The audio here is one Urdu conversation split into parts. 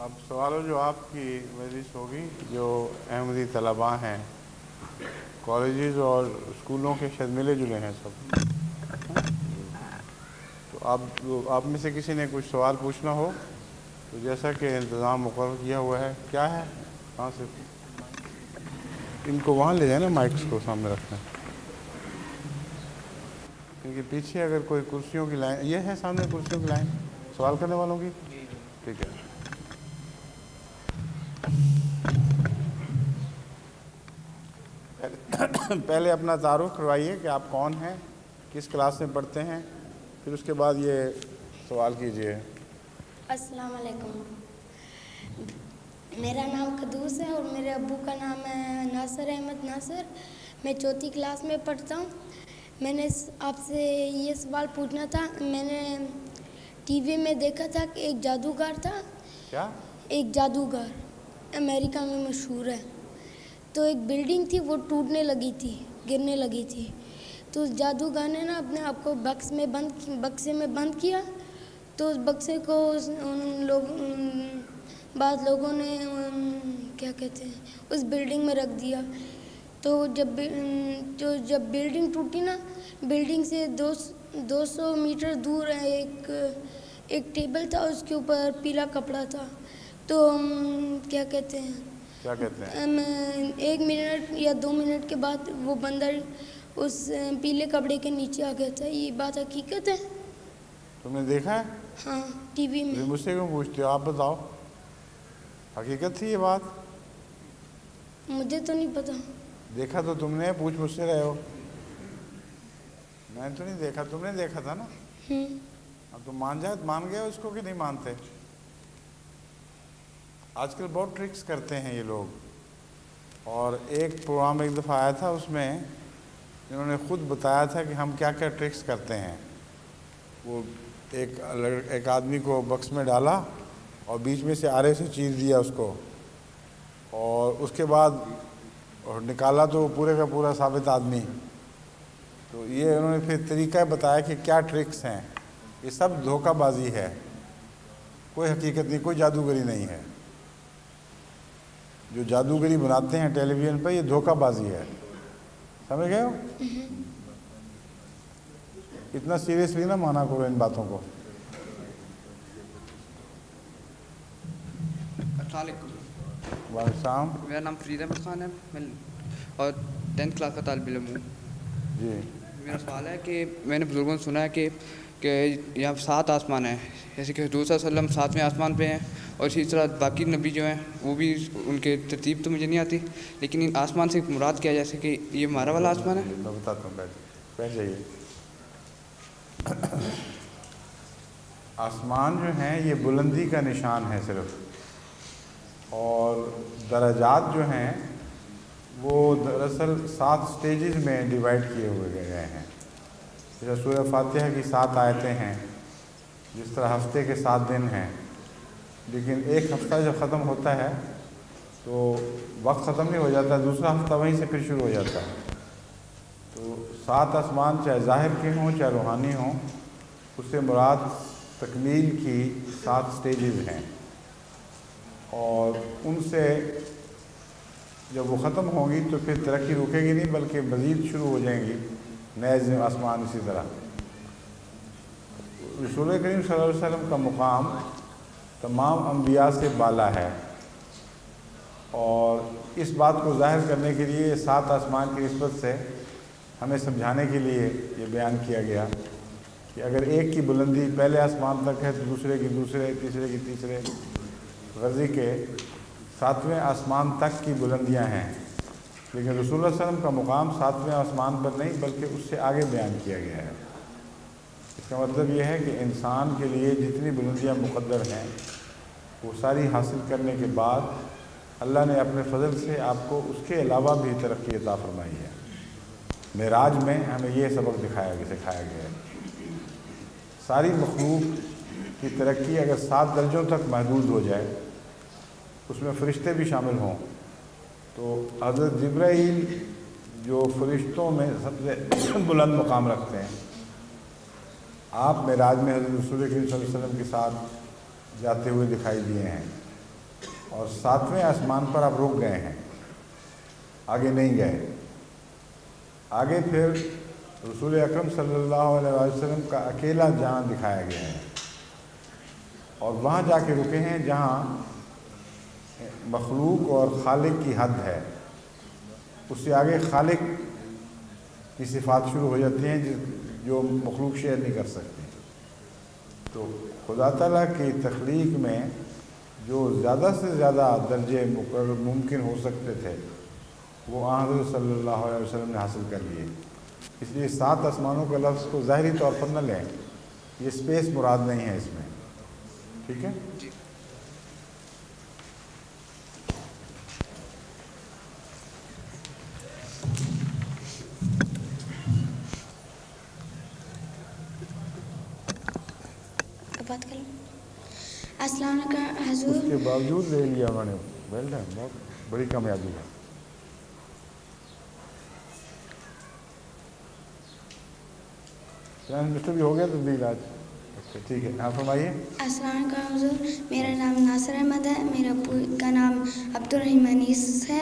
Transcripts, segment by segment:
اب سوال و جواب کی مجلس ہوگی. جو احمدی طلباء ہیں کالجز اور اسکولوں کے شاید ملے جلے ہیں سب. تو آپ میں سے کسی نے کچھ سوال پوچھنا ہو تو جیسا کہ انتظام مقرر کیا ہوا ہے. کیا ہے کہاں سے ان کو وہاں لے جائیں نا, مائکس کو سامنے رکھنا ہے. ان کے پیچھے اگر کوئی کرسیوں کی لائن, یہ ہے سامنے کرسیوں کی لائن سوال کرنے والوں کی. ٹھیک ہے. پہلے اپنا تعارف کروائیے کہ آپ کون ہیں, کس کلاس میں پڑھتے ہیں, پھر اس کے بعد یہ سوال کیجئے. السلام علیکم. میرا نام قدوس ہے اور میرے ابو کا نام ہے ناصر احمد ناصر. میں 4تھی کلاس میں پڑھتا ہوں. میں نے آپ سے یہ سوال پوچھنا تھا. میں نے ٹی وی میں دیکھا تھا کہ ایک جادوگر تھا. کیا؟ ایک جادوگر امریکہ میں مشہور ہے. تو ایک بلڈنگ تھی, وہ ٹوٹنے لگی تھی, گرنے لگی تھی. تو اس جادوگر نے نا اپنے آپ کو بکسے میں بند کیا. تو اس بکسے کو بعض لوگوں نے کیا کہتے ہیں اس بلڈنگ میں رکھ دیا. تو جب بلڈنگ ٹوٹی نا, بلڈنگ سے 200 میٹر دور ایک ٹیبل تھا, اس کے اوپر پیلا کپڑا تھا. تو کیا کہتے ہیں 1 منٹ یا 2 منٹ کے بعد وہ بندر اس پیلے کپڑے کے نیچے آ گیا تھا. یہ بات حقیقت ہے. تم نے دیکھا ہے؟ ہاں, ٹی وی میں. مجھ سے کیوں پوچھتے ہو, آپ بتاؤ. حقیقت تھی یہ بات؟ مجھے تو نہیں پتا. دیکھا تو تم نے, پوچھ مجھ سے رہے ہو. میں تو نہیں دیکھا, تم نے دیکھا تھا نا. اب تم مان گئے اس کو کہ نہیں مانتے؟ آج کل بہت ٹرکس کرتے ہیں یہ لوگ. اور ایک پروگرام ایک دفعہ آیا تھا, اس میں انہوں نے خود بتایا تھا کہ ہم کیا کیا ٹرکس کرتے ہیں. وہ ایک آدمی کو بکس میں ڈالا اور بیچ میں سے آرے سے چیر دیا اس کو, اور اس کے بعد نکالا تو پورے کا پورا ثابت آدمی. تو یہ انہوں نے پھر طریقہ بتایا کہ کیا ٹرکس ہیں. یہ سب دھوکہ بازی ہے, کوئی حقیقت نہیں, کوئی جادوگری نہیں ہے. جو جادوگری بناتے ہیں ٹیلی ویژن پہ, یہ دھوکہ بازی ہے. سمجھ گئے ہو؟ اتنا سیریسلی نہ مانا کرو ان باتوں کو. السلام علیکم. وعلیکم السلام. میرا نام فرید احمد خان ہے, میں اور 10th کلاس کا طالب علم ہوں. جی. میرا سوال ہے کہ میں نے بزرگوں سے سنا ہے کہ یہاں 7 آسمان ہیں, جیسے کہ حضور صلی اللہ علیہ وسلم 7ویں آسمان پہ ہیں, اور اسی طرح باقی نبی جو ہیں وہ بھی, ان کے ترتیب تو مجھے نہیں آتی, لیکن ان آسمان سے مراد کیا, جیسے کہ یہ ہمارا والا آسمان ہے. میں بتاتا ہوں, بیٹھ جائیے. آسمان جو ہیں یہ بلندی کا نشان ہے صرف, اور درجات جو ہیں وہ دراصل 7 سٹیجز میں ڈیوائڈ کیے ہوئے گئے ہیں. جیسے سورہ فاتحہ کی 7 آیتیں ہیں, جس طرح ہفتے کے 7 دن ہیں, لیکن ایک ہفتہ جب ختم ہوتا ہے تو وقت ختم نہیں ہو جاتا, دوسرا ہفتہ وہیں سے پھر شروع ہو جاتا ہے. تو 7 آسمان چاہے ظاہر کے ہوں چاہے روحانی ہوں, اس سے مراد تکمیل کی 7 سٹیجز ہیں, اور ان سے جب وہ ختم ہوں گی تو پھر ترقی رکے گی نہیں, بلکہ مزید شروع ہو جائیں گی نئے آسمان. اسی طرح رسول کریم صلی اللہ علیہ وسلم کا مقام تمام انبیاء سے بالا ہے, اور اس بات کو ظاہر کرنے کے لیے 7 آسمان کی نسبت سے ہمیں سمجھانے کے لیے یہ بیان کیا گیا کہ اگر ایک کی بلندی پہلے آسمان تک ہے تو دوسرے کی دوسرے, تیسرے کی تیسرے, غرضی کے 7ویں آسمان تک کی بلندیاں ہیں. لیکن رسول اللہ علیہ وسلم کا مقام 7ویں آسمان پر نہیں بلکہ اس سے آگے بیان کیا گیا ہے. اس کا مطلب یہ ہے کہ انسان کے لیے جتنی بلندیاں مقدر ہیں وہ ساری حاصل کرنے کے بعد اللہ نے اپنے فضل سے آپ کو اس کے علاوہ بھی ترقی عطا فرمائی ہے. معراج میں ہمیں یہ سبق سکھایا گیا ہے. ساری مخلوق کی ترقی اگر 7 درجوں تک محدود ہو جائے, اس میں فرشتے بھی شامل ہوں, تو حضرت جبرائیل جو فرشتوں میں سب سے بلند مقام رکھتے ہیں, آپ معراج میں حضرت رسول کریم صلی اللہ علیہ وسلم کے ساتھ جاتے ہوئے دکھائی دیے ہیں. اور 7ویں آسمان پر آپ رک گئے ہیں, آگے نہیں گئے. آگے پھر رسول اکرم صلی اللہ علیہ وسلم کا اکیلا جہاں دکھایا گیا ہے, اور وہاں جا کے رکے ہیں جہاں مخلوق اور خالق کی حد ہے. اس سے آگے خالق کی صفات شروع ہو جاتی ہیں جو مخلوق شیئر نہیں کر سکتی. تو خدا تعالیٰ کی تخلیق میں جو زیادہ سے زیادہ درجے ممکن ہو سکتے تھے وہ حضرت صلی اللہ علیہ وسلم نے حاصل کر لیے. اس لیے 7 آسمانوں کا لفظ کو ظاہری طور پر نہ لیں, یہ اسپیس مراد نہیں ہے اس میں. ٹھیک ہے جی. بات کر لوں. السلام علیکم حضور. اس کے باوجود لے لیا میں نے, ویل ڈن, بہت بڑی کامیابی ہے. مسٹر بھی ہو گیا تبدیل آج. اچھا ٹھیک ہے, آپ فرمائیے. السلام علیکم حضور. میرا نام ناصر احمد ہے. میرا ابو کا نام عبدالرحیم انیس ہے.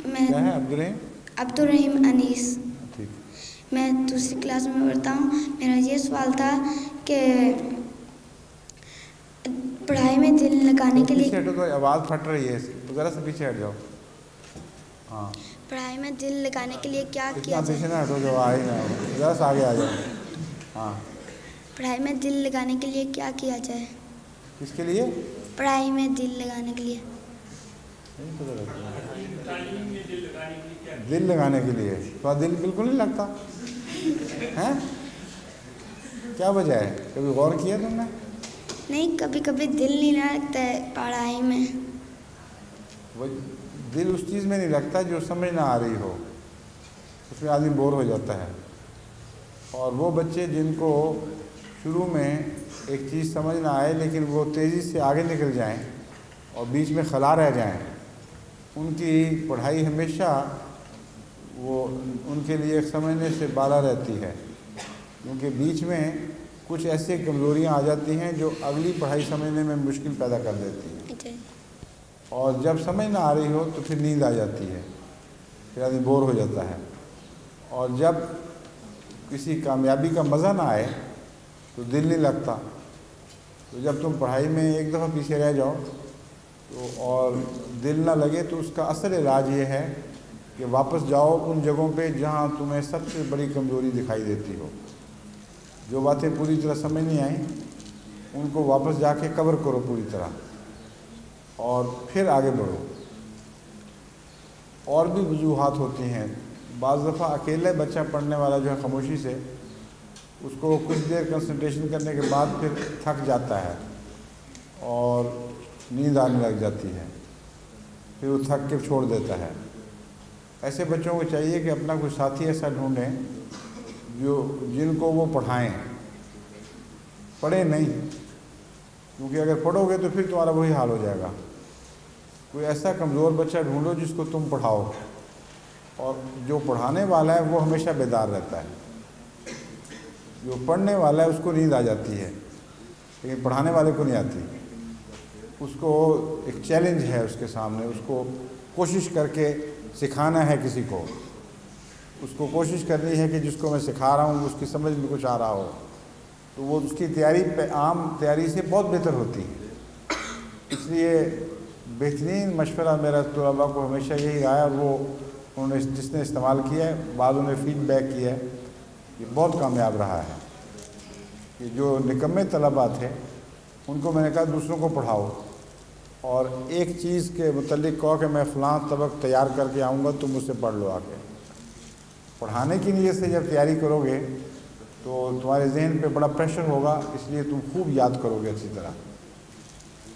میں کیا ہے عبدالرحیم؟ عبدالرحیم انیس. ٹھیک. میں دوسری کلاس میں پڑھتا ہوں. میرا یہ سوال تھا کہ پڑھائی میں دل لگانے کے لیے, پیچھے ہٹو تو آواز پھٹ رہی ہے, ذرا سے پیچھے ہٹ جاؤ. ہاں, پڑھائی میں دل لگانے کے لیے کیا کیا اتنا جائے؟ پیچھے نہ ہٹو جو آ ہی نہ ہو, ذرا سا آگے آ جاؤ. ہاں, پڑھائی میں دل لگانے کے لیے کیا کیا جائے؟ کس کے لیے؟ پڑھائی میں دل لگانے کے لیے. دل لگانے کے لیے تو دل بالکل نہیں لگتا ہے. کیا وجہ ہے, کبھی غور کیا تم نے؟ نہیں, کبھی کبھی دل نہیں لگتا ہے پڑھائی میں. وہ دل اس چیز میں نہیں لگتا جو سمجھ نہ آ رہی ہو, اس میں آدمی بور ہو جاتا ہے. اور وہ بچے جن کو شروع میں ایک چیز سمجھ نہ آئے لیکن وہ تیزی سے آگے نکل جائیں اور بیچ میں خلا رہ جائیں, ان کی پڑھائی ہمیشہ وہ ان کے لیے سمجھنے سے بالا رہتی ہے, کیونکہ بیچ میں کچھ ایسی کمزوریاں آ جاتی ہیں جو اگلی پڑھائی سمجھنے میں مشکل پیدا کر دیتی ہیں. اور جب سمجھ نہ آ رہی ہو تو پھر نیند آ جاتی ہے, پھر آدمی بور ہو جاتا ہے. اور جب کسی کامیابی کا مزہ نہ آئے تو دل نہیں لگتا. تو جب تم پڑھائی میں ایک دفعہ پیچھے رہ جاؤ تو اور دل نہ لگے تو اس کا اصل علاج یہ ہے کہ واپس جاؤ ان جگہوں پہ جہاں تمہیں سب سے بڑی کمزوری دکھائی دیتی ہو. جو باتیں پوری طرح سمجھ نہیں آئیں ان کو واپس جا کے کور کرو پوری طرح, اور پھر آگے بڑھو. اور بھی وجوہات ہوتی ہیں. بعض دفعہ اکیلے بچہ پڑھنے والا جو ہے خاموشی سے, اس کو کچھ دیر کنسنٹریشن کرنے کے بعد پھر تھک جاتا ہے اور نیند آنے لگ جاتی ہے, پھر وہ تھک کے چھوڑ دیتا ہے. ایسے بچوں کو چاہیے کہ اپنا کوئی ساتھی ایسا ڈھونڈیں جن کو وہ پڑھائیں, پڑھیں نہیں, کیونکہ اگر پڑھو گے تو پھر تمہارا وہی حال ہو جائے گا. کوئی ایسا کمزور بچہ ڈھونڈو جس کو تم پڑھاؤ, اور جو پڑھانے والا ہے وہ ہمیشہ بیدار رہتا ہے. جو پڑھنے والا ہے اس کو نیند آ جاتی ہے لیکن پڑھانے والے کو نہیں آتی. اس کو ایک چیلنج ہے اس کے سامنے, اس کو کوشش کر کے سکھانا ہے کسی کو, اس کو کوشش کرنی ہے کہ جس کو میں سکھا رہا ہوں اس کی سمجھ میں کچھ آ رہا ہو, تو وہ اس کی تیاری عام تیاری سے بہت بہتر ہوتی ہے. اس لیے بہترین مشورہ میرا طلباء کو ہمیشہ یہی رہا ہے, اور وہ انہوں نے جس نے استعمال کیا ہے بعضوں نے فیڈ بیک کیا ہے, یہ بہت کامیاب رہا ہے. کہ جو نکمے طلباء تھے ان کو میں نے کہا دوسروں کو پڑھاؤ, اور ایک چیز کے متعلق کہو کہ میں فلاں سبق تیار کر کے آؤں گا, تم مجھ سے پڑھ لو آ کے. پڑھانے کی نیت سے جب تیاری کرو گے تو تمہارے ذہن پہ بڑا پریشر ہوگا, اس لیے تم خوب یاد کرو گے اچھی طرح.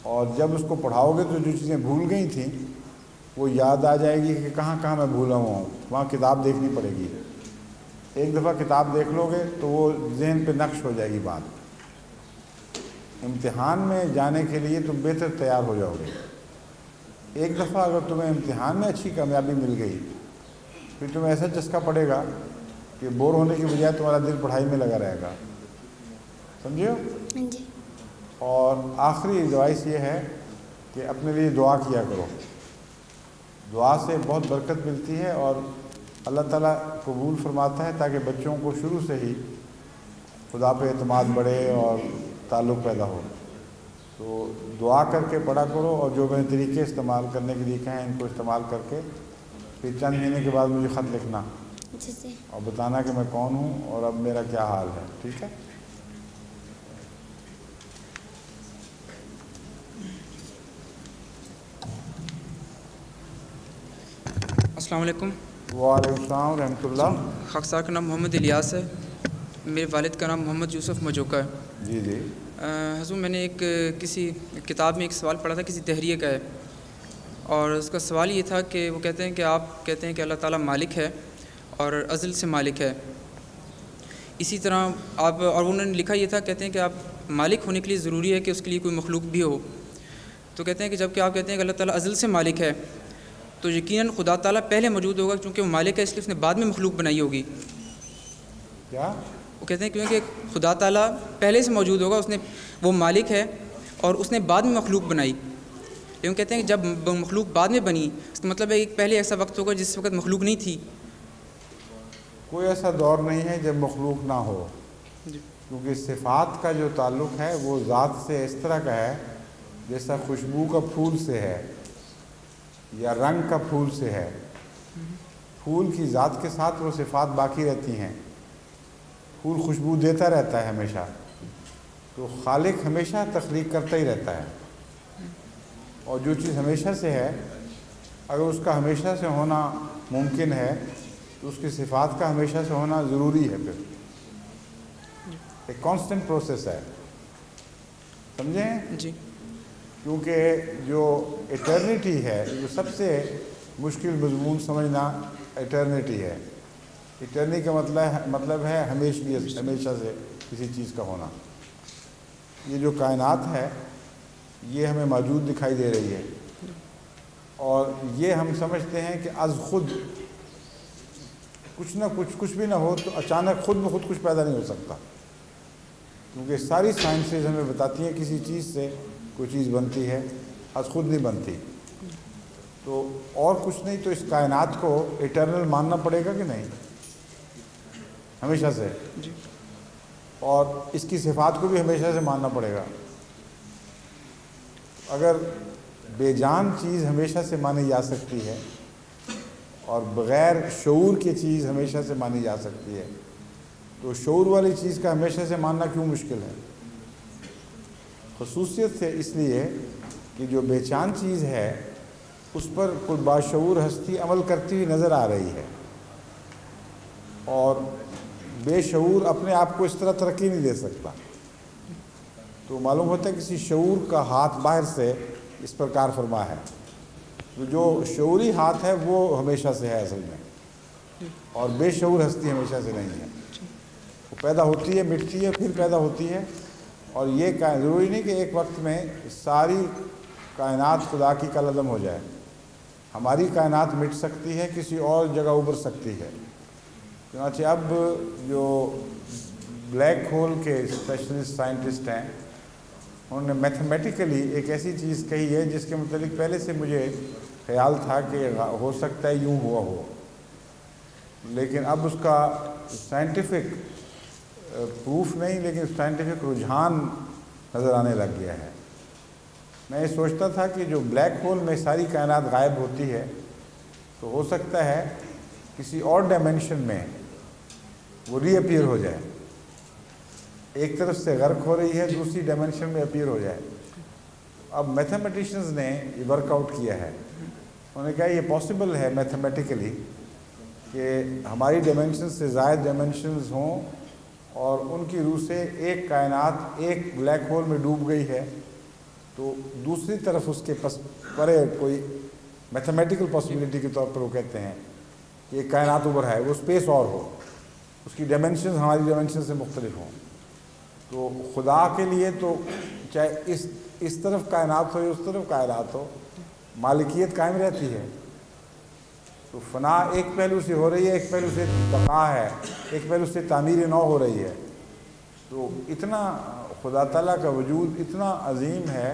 اور جب اس کو پڑھاؤ گے تو جو چیزیں بھول گئی تھیں وہ یاد آ جائے گی کہ کہاں کہاں میں بھولا ہوا ہوں, وہاں کتاب دیکھنی پڑے گی. ایک دفعہ کتاب دیکھ لو گے تو وہ ذہن پہ نقش ہو جائے گی بات. امتحان میں جانے کے لیے تم بہتر تیار ہو جاؤ گے. ایک دفعہ اگر تمہیں امتحان میں اچھی کامیابی مل گئی پھر تمہیں ایسا چسکا پڑے گا کہ بور ہونے کی بجائے تمہارا دل پڑھائی میں لگا رہے گا. سمجھے ہو؟ جی. اور آخری ایڈوائس یہ ہے کہ اپنے لیے دعا کیا کرو. دعا سے بہت برکت ملتی ہے اور اللہ تعالیٰ قبول فرماتا ہے تاکہ بچوں کو شروع سے ہی خدا پہ اعتماد بڑھے اور تعلق پیدا ہو. تو دعا کر کے پڑھا کرو اور جو میں نے طریقے استعمال کرنے کے لیے کہیں ان کو استعمال کر کے پھر چند مہینے کے بعد مجھے خط لکھنا اور بتانا کہ میں کون ہوں اور اب میرا کیا حال ہے. ٹھیک ہے؟ السلام علیکم. وعلیکم السلام ورحمۃ اللہ. خاکسار کا نام محمد الیاس ہے. میرے والد کا نام محمد یوسف مجوکا ہے. جی جی. حضور میں نے کسی کتاب میں ایک سوال پڑھا تھا کسی دہریے کا ہے اور اس کا سوال یہ تھا کہ وہ کہتے ہیں کہ آپ کہتے ہیں کہ اللہ تعالیٰ مالک ہے اور ازل سے مالک ہے. اسی طرح آپ اور انہوں نے لکھا یہ تھا کہتے ہیں کہ آپ مالک ہونے کے لیے ضروری ہے کہ اس کے لیے کوئی مخلوق بھی ہو. تو کہتے ہیں کہ جب کہ آپ کہتے ہیں کہ اللہ تعالیٰ ازل سے مالک ہے تو یقیناً خدا تعالیٰ پہلے موجود ہوگا کیونکہ وہ مالک ہے اس لیے اس نے بعد میں مخلوق بنائی ہوگی. کیا وہ کہتے ہیں کیونکہ خدا تعالیٰ پہلے سے موجود ہوگا, اس نے وہ مالک ہے اور اس نے بعد میں مخلوق بنائی. لیکن کہتے ہیں کہ جب مخلوق بعد میں بنی اس کا مطلب ہے کہ پہلے ایسا وقت ہوگا جس وقت مخلوق نہیں تھی. کوئی ایسا دور نہیں ہے جب مخلوق نہ ہو, کیونکہ صفات کا جو تعلق ہے وہ ذات سے اس طرح کا ہے جیسا خوشبو کا پھول سے ہے یا رنگ کا پھول سے ہے. پھول کی ذات کے ساتھ وہ صفات باقی رہتی ہیں. پھول خوشبو دیتا رہتا ہے ہمیشہ, تو خالق ہمیشہ تخلیق کرتا ہی رہتا ہے. اور جو چیز ہمیشہ سے ہے اگر اس کا ہمیشہ سے ہونا ممکن ہے تو اس کی صفات کا ہمیشہ سے ہونا ضروری ہے. پھر ایک کانسٹنٹ پروسیس ہے, سمجھیں؟ جی. کیونکہ جو ایٹرنیٹی ہے, جو سب سے مشکل مضمون سمجھنا ایٹرنیٹی ہے. ایٹرنی کا مطلب ہے ہمیشہ سے کسی چیز کا ہونا. یہ جو کائنات ہے یہ ہمیں موجود دکھائی دے رہی ہے اور یہ ہم سمجھتے ہیں کہ از خود کچھ نہ کچھ بھی نہ ہو تو اچانک خود بخود کچھ پیدا نہیں ہو سکتا, کیونکہ ساری سائنسز ہمیں بتاتی ہیں کسی چیز سے کوئی چیز بنتی ہے, از خود نہیں بنتی. تو اور کچھ نہیں تو اس کائنات کو ایٹرنل ماننا پڑے گا کہ نہیں, ہمیشہ سے, اور اس کی صفات کو بھی ہمیشہ سے ماننا پڑے گا. اگر بے جان چیز ہمیشہ سے مانی جا سکتی ہے اور بغیر شعور کی چیز ہمیشہ سے مانی جا سکتی ہے تو شعور والی چیز کا ہمیشہ سے ماننا کیوں مشکل ہے؟ خصوصیت سے اس لیے کہ جو بے چان چیز ہے اس پر کوئی باشعور ہستی عمل کرتی ہوئی نظر آ رہی ہے, اور بے شعور اپنے آپ کو اس طرح ترقی نہیں دے سکتا. تو معلوم ہوتا ہے کسی شعور کا ہاتھ باہر سے اس پر کار فرما ہے. تو جو شعوری ہاتھ ہے وہ ہمیشہ سے ہے اصل میں, اور بے شعور ہستی ہمیشہ سے نہیں ہے. وہ پیدا ہوتی ہے, مٹتی ہے, پھر پیدا ہوتی ہے, اور یہ ضروری نہیں کہ ایک وقت میں ساری کائنات خدا کی کالعدم ہو جائے. ہماری کائنات مٹ سکتی ہے, کسی اور جگہ ابھر سکتی ہے. چنانچہ اب جو بلیک ہول کے اسپیشلسٹ سائنٹسٹ ہیں انہوں نے میتھمیٹیکلی ایک ایسی چیز کہی ہے جس کے متعلق پہلے سے مجھے خیال تھا کہ ہو سکتا ہے یوں ہوا ہو, لیکن اب اس کا سائنٹیفک پروف نہیں لیکن سائنٹیفک رجحان نظر آنے لگ گیا ہے. میں یہ سوچتا تھا کہ جو بلیک ہول میں ساری کائنات غائب ہوتی ہے تو ہو سکتا ہے کسی اور ڈائمینشن میں وہ ری اپیئر ہو جائے, ایک طرف سے غرق ہو رہی ہے دوسری ڈائمینشن میں اپیئر ہو جائے. اب میتھمیٹیشنز نے یہ ورک آؤٹ کیا ہے, انہوں نے کہا یہ پاسبل ہے میتھمیٹیکلی کہ ہماری ڈائمینشن سے زائد ڈائمینشنز ہوں اور ان کی روح سے ایک کائنات ایک بلیک ہول میں ڈوب گئی ہے تو دوسری طرف اس کے پرے کوئی میتھمیٹیکل پاسبلٹی کے طور پر وہ کہتے ہیں کہ ایک کائنات اوپر ہے, وہ اسپیس اور ہو, اس کی ڈائمینشنز ہماری ڈائمینشن سے مختلف ہوں. تو خدا کے لیے تو چاہے اس طرف کائنات ہو یا اس طرف کائنات ہو مالکیت قائم رہتی ہے. تو فنا ایک پہلو سے ہو رہی ہے, ایک پہلو سے بقا ہے, ایک پہلو سے تعمیر نو ہو رہی ہے. تو اتنا خدا تعالیٰ کا وجود اتنا عظیم ہے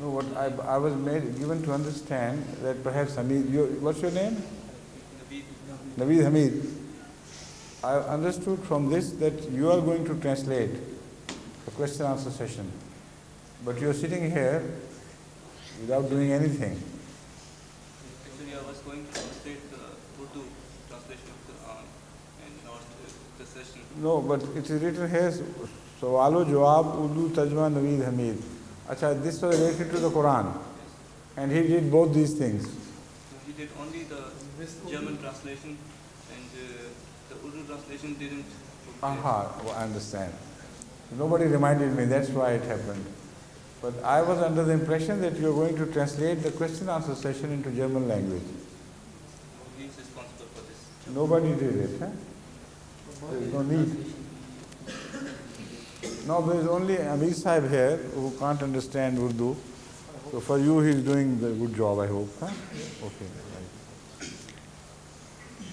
no, what I was given to understand that perhaps Hamid, what's your name? Naveed Hamid. I understood from this that you are going to translate the question answer session, but you are sitting here without doing anything. Actually, I was going to translate the Urdu translation of the Quran and not the session. No, but it is written here, Sawalo Jawab Urdu Tajma Naveed Hamid. Acha, this was related to the Quran, and he did both these things. He did only the German translation, and the Urdu translation didn't. Aha, I understand. Nobody reminded me, that's why it happened. But I was under the impression that you are going to translate the question answer session into German language. He is responsible for this. Nobody did it, huh? There is no need. No, there is only Amir Sahib here who can't understand Urdu. So for you, he is doing the good job, I hope. Huh? Okay. Right.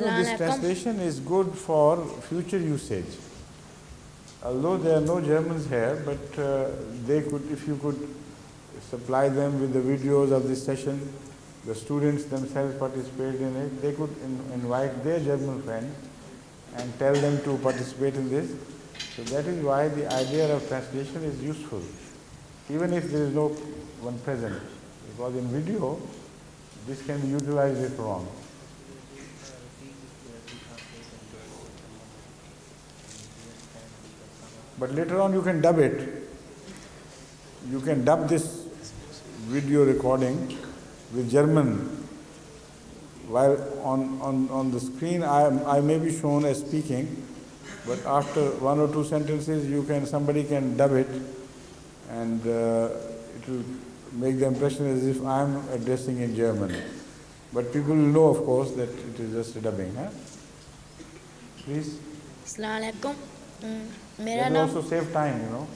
No, this translation is good for future usage. Although there are no Germans here, but they could, if you could supply them with the videos of this session, the students themselves participate in it, they could invite their German friends and tell them to participate in this. So that is why the idea of translation is useful, even if there is no one present, because in video, this can be utilized later on. But later on you can dub it. You can dub this video recording with German. While on the screen I may be shown as speaking, but after one or two sentences somebody can dub it, and it will make the impression as if I am addressing in German. But people will know, of course, that it is just a dubbing. Huh? Please. Assalamu alaikum. That will also save time, you know.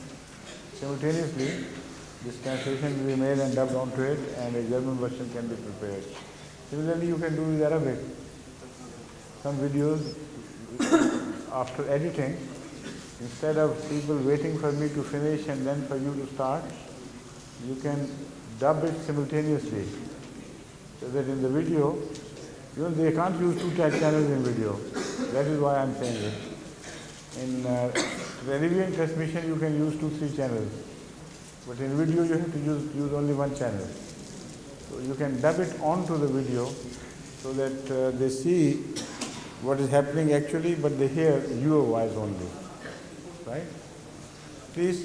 Simultaneously, this translation will be made and dubbed onto it, and a German version can be prepared. Similarly, you can do with Arabic. Some videos, after editing, instead of people waiting for me to finish and then for you to start, you can dub it simultaneously. So that in the video, they can't use two channels in video. That is why I am saying it. In television transmission, you can use 2-3 channels, but in video you have to use only one channel. So you can dub it onto the video so that they see what is happening actually, but they hear your voice only. Right? Please.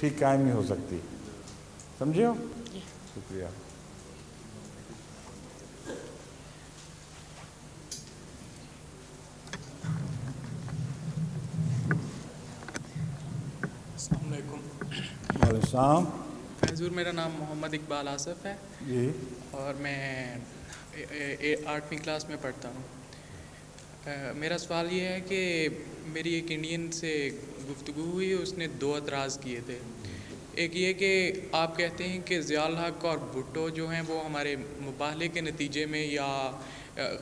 ٹھیک قائم نہیں ہو سکتی. سمجھے ہو؟ شکریہ. السلام علیکم. وعلیکم السلام. حضور میرا نام محمد اقبال آصف ہے جی. اور میں 8ویں کلاس میں پڑھتا ہوں. میرا سوال یہ ہے کہ میری ایک انڈین سے گفتگو ہوئی, اس نے 2 اعتراض کیے تھے. ایک یہ کہ آپ کہتے ہیں کہ ضیاء الحق اور بھٹو جو ہیں وہ ہمارے مباہلے کے نتیجے میں یا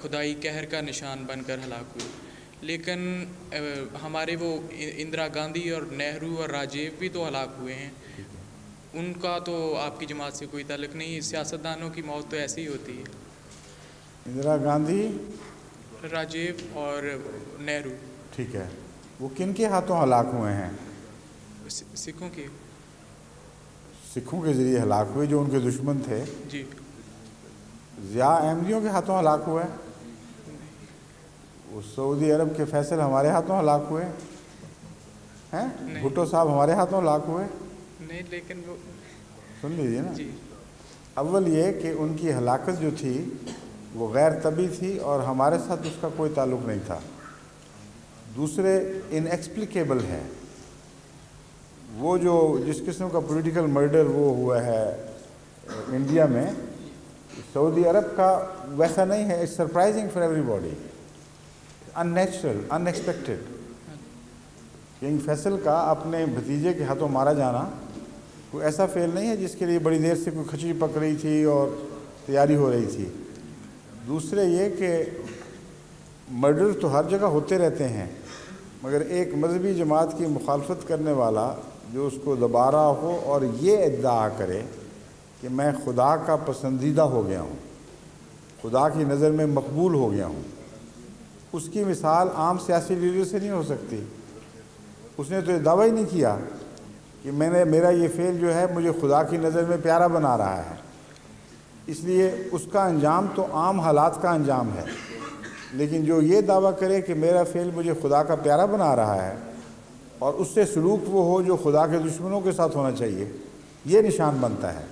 خدائی قہر کا نشان بن کر ہلاک ہوئے, لیکن ہمارے وہ اندرا گاندھی اور نہرو اور راجیو بھی تو ہلاک ہوئے ہیں. ان کا تو آپ کی جماعت سے کوئی تعلق نہیں. سیاستدانوں کی موت تو ایسے ہی ہوتی ہے. اندرا گاندھی, راجیو اور نہرو. ٹھیک ہے. وہ کن کے ہاتھوں ہلاک ہوئے ہیں؟ سکھوں کے. سکھوں کے ذریعے ہلاک ہوئے جو ان کے دشمن تھے. جی. ضیاء احمدیوں کے ہاتھوں ہلاک ہوئے. وہ سعودی عرب کے فیصل ہمارے ہاتھوں ہلاک ہوئے ہیں. بھٹو صاحب ہمارے ہاتھوں ہلاک ہوئے نہیں, لیکن وہ سن لیجیے نا. جی. اول یہ کہ ان کی ہلاکت جو تھی وہ غیر طبعی تھی اور ہمارے ساتھ اس کا کوئی تعلق نہیں تھا. دوسرے انیکسپلیکیبل ہے. وہ جو جس قسم کا پولیٹیکل مرڈر وہ ہوا ہے انڈیا میں, سعودی عرب کا ویسا نہیں ہے. It's surprising for everybody, unnatural, unexpected. King Faisal کا اپنے بھتیجے کے ہاتھوں مارا جانا کوئی ایسا فعل نہیں ہے جس کے لیے بڑی دیر سے کوئی کھچڑی پک رہی تھی اور تیاری ہو رہی تھی. دوسرے یہ کہ مرڈر تو ہر جگہ ہوتے رہتے ہیں, مگر ایک مذہبی جماعت کی مخالفت کرنے والا جو اس کو دبا رہا ہو اور یہ ادعا کرے کہ میں خدا کا پسندیدہ ہو گیا ہوں, خدا کی نظر میں مقبول ہو گیا ہوں, اس کی مثال عام سیاسی لیڈر سے نہیں ہو سکتی. اس نے تو یہ دعویٰ ہی نہیں کیا کہ میرا یہ فعل جو ہے مجھے خدا کی نظر میں پیارا بنا رہا ہے. اس لیے اس کا انجام تو عام حالات کا انجام ہے. لیکن جو یہ دعویٰ کرے کہ میرا فعل مجھے خدا کا پیارا بنا رہا ہے اور اس سے سلوک وہ ہو جو خدا کے دشمنوں کے ساتھ ہونا چاہیے, یہ نشان بنتا ہے.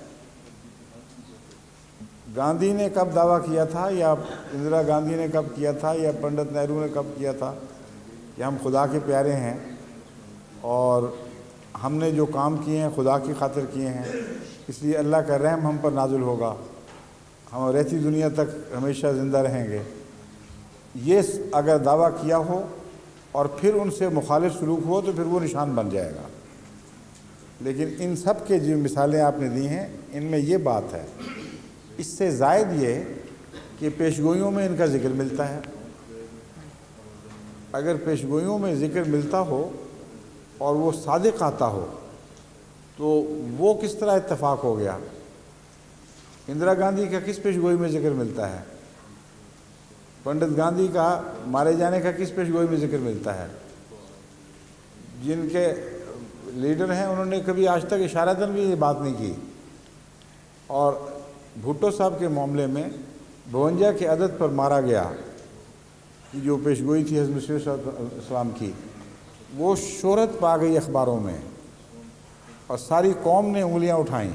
گاندھی نے کب دعویٰ کیا تھا, یا اندرا گاندھی نے کب کیا تھا, یا پنڈت نہرو نے کب کیا تھا کہ ہم خدا کے پیارے ہیں اور ہم نے جو کام کیے ہیں خدا کی خاطر کیے ہیں, اس لیے اللہ کا رحم ہم پر نازل ہوگا, ہم رہتی دنیا تک ہمیشہ زندہ رہیں گے. یہ اگر دعویٰ کیا ہو اور پھر ان سے مخالف سلوک ہو تو پھر وہ نشان بن جائے گا. لیکن ان سب کے جو مثالیں آپ نے دی ہیں ان میں یہ بات ہے. اس سے زائد یہ کہ پیشگوئیوں میں ان کا ذکر ملتا ہے. اگر پیشگوئیوں میں ذکر ملتا ہو اور وہ صادق آتا ہو تو وہ کس طرح اتفاق ہو گیا؟ اندرا گاندھی کا کس پیشگوئی میں ذکر ملتا ہے؟ پنڈت گاندھی کا مارے جانے کا کس پیشگوئی میں ذکر ملتا ہے؟ جن کے لیڈر ہیں انہوں نے کبھی آج تک اشارتاً بھی یہ بات نہیں کی. اور بھٹو صاحب کے معاملے میں 52 کے عدد پر مارا گیا کہ جو پیشگوئی تھی حضرت مسیح صلی اللہ علیہ وسلم کی, وہ شہرت پا گئی اخباروں میں اور ساری قوم نے انگلیاں اٹھائیں.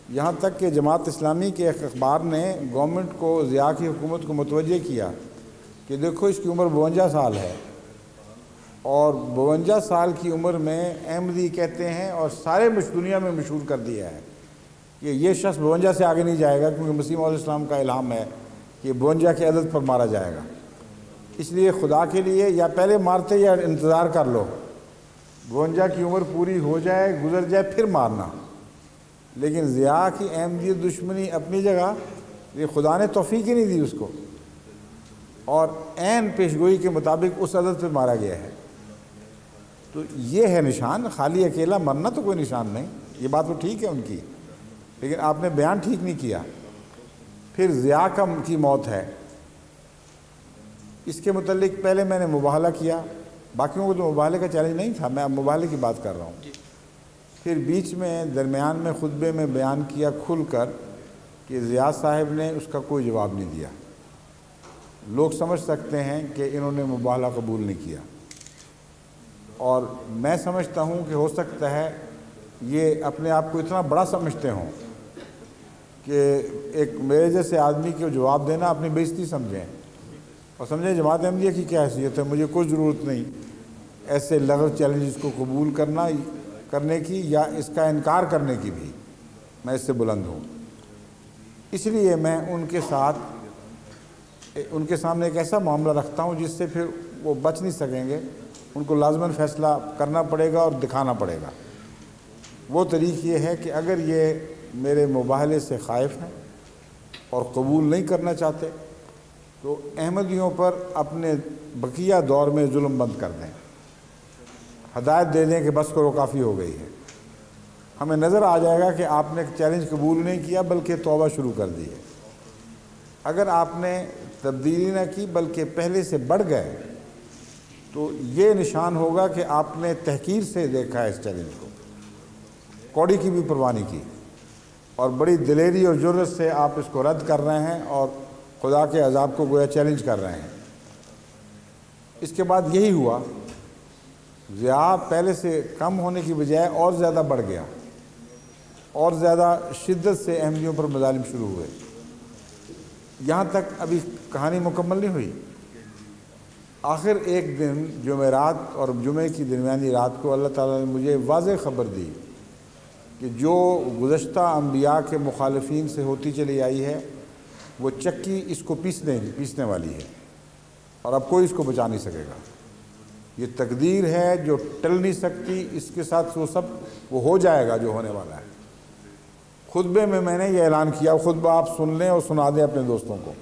یہاں تک کہ جماعت اسلامی کے ایک اخبار نے گورنمنٹ کو, ضیاء کی حکومت کو متوجہ کیا کہ دیکھو اس کی عمر 52 سال ہے اور 52 سال کی عمر میں احمدی کہتے ہیں اور سارے دنیا میں مشہور کر دیا ہے کہ یہ شخص 52 سے آگے نہیں جائے گا, کیونکہ مسیح علیہ السلام کا الہام ہے کہ 52 کے عدد پر مارا جائے گا. اس لیے خدا کے لیے یا پہلے مارتے یا انتظار کر لو, 52 کی عمر پوری ہو جائے, گزر جائے, پھر مارنا. لیکن ضیاء کی احمدیت دشمنی اپنی جگہ, یہ خدا نے توفیق ہی نہیں دی اس کو, اور عین پیشگوئی کے مطابق اس عدد پہ مارا گیا ہے. تو یہ ہے نشان. خالی اکیلا مرنا تو کوئی نشان نہیں. یہ بات تو ٹھیک ہے ان کی, لیکن آپ نے بیان ٹھیک نہیں کیا. پھر ضیاء کی موت ہے, اس کے متعلق پہلے میں نے مباہلہ کیا, باقیوں کو تو مباہلے کا چیلنج نہیں تھا, میں اب مباہلے کی بات کر رہا ہوں. پھر بیچ میں درمیان میں خطبے میں بیان کیا کھل کر کہ ضیاء صاحب نے اس کا کوئی جواب نہیں دیا. لوگ سمجھ سکتے ہیں کہ انہوں نے مباہلہ قبول نہیں کیا, اور میں سمجھتا ہوں کہ ہو سکتا ہے یہ اپنے آپ کو اتنا بڑا سمجھتے ہوں کہ ایک میرے جیسے آدمی کو جواب دینا اپنی بےعزتی سمجھیں اور سمجھیں جماعت احمدیہ کی کیا حیثیت ہے، مجھے کوئی ضرورت نہیں ایسے لغو چیلنجز کو قبول کرنے کی یا اس کا انکار کرنے کی بھی، میں اس سے بلند ہوں۔ اس لیے میں ان کے سامنے ایک ایسا معاملہ رکھتا ہوں جس سے پھر وہ بچ نہیں سکیں گے، ان کو لازماً فیصلہ کرنا پڑے گا اور دکھانا پڑے گا۔ وہ طریق یہ ہے کہ اگر یہ میرے مباہلے سے خائف ہیں اور قبول نہیں کرنا چاہتے تو احمدیوں پر اپنے بقیہ دور میں ظلم بند کر دیں، ہدایت دے دیں کہ بس کرو کافی ہو گئی ہے۔ ہمیں نظر آ جائے گا کہ آپ نے چیلنج قبول نہیں کیا بلکہ توبہ شروع کر دی ہے۔ اگر آپ نے تبدیلی نہ کی بلکہ پہلے سے بڑھ گئے تو یہ نشان ہوگا کہ آپ نے تحقیر سے دیکھا ہے اس چیلنج کو، کوڑی کی بھی پرواہ نہیں کی، اور بڑی دلیری اور جرأت سے آپ اس کو رد کر رہے ہیں اور خدا کے عذاب کو گویا چیلنج کر رہے ہیں۔ اس کے بعد یہی ہوا، ضیاء پہلے سے کم ہونے کی بجائے اور زیادہ بڑھ گیا، اور زیادہ شدت سے احمدیوں پر مظالم شروع ہوئے، یہاں تک ابھی کہانی مکمل نہیں ہوئی۔ آخر ایک دن جمعرات اور جمعے کی درمیانی رات کو اللہ تعالیٰ نے مجھے واضح خبر دی کہ جو گزشتہ انبیاء کے مخالفین سے ہوتی چلی آئی ہے وہ چکی اس کو پیسنے والی ہے، اور اب کوئی اس کو بچا نہیں سکے گا۔ یہ تقدیر ہے جو ٹل نہیں سکتی، اس کے ساتھ وہ ہو جائے گا جو ہونے والا ہے۔ خطبے میں نے یہ اعلان کیا، خطبہ آپ سن لیں اور سنا دیں اپنے دوستوں کو،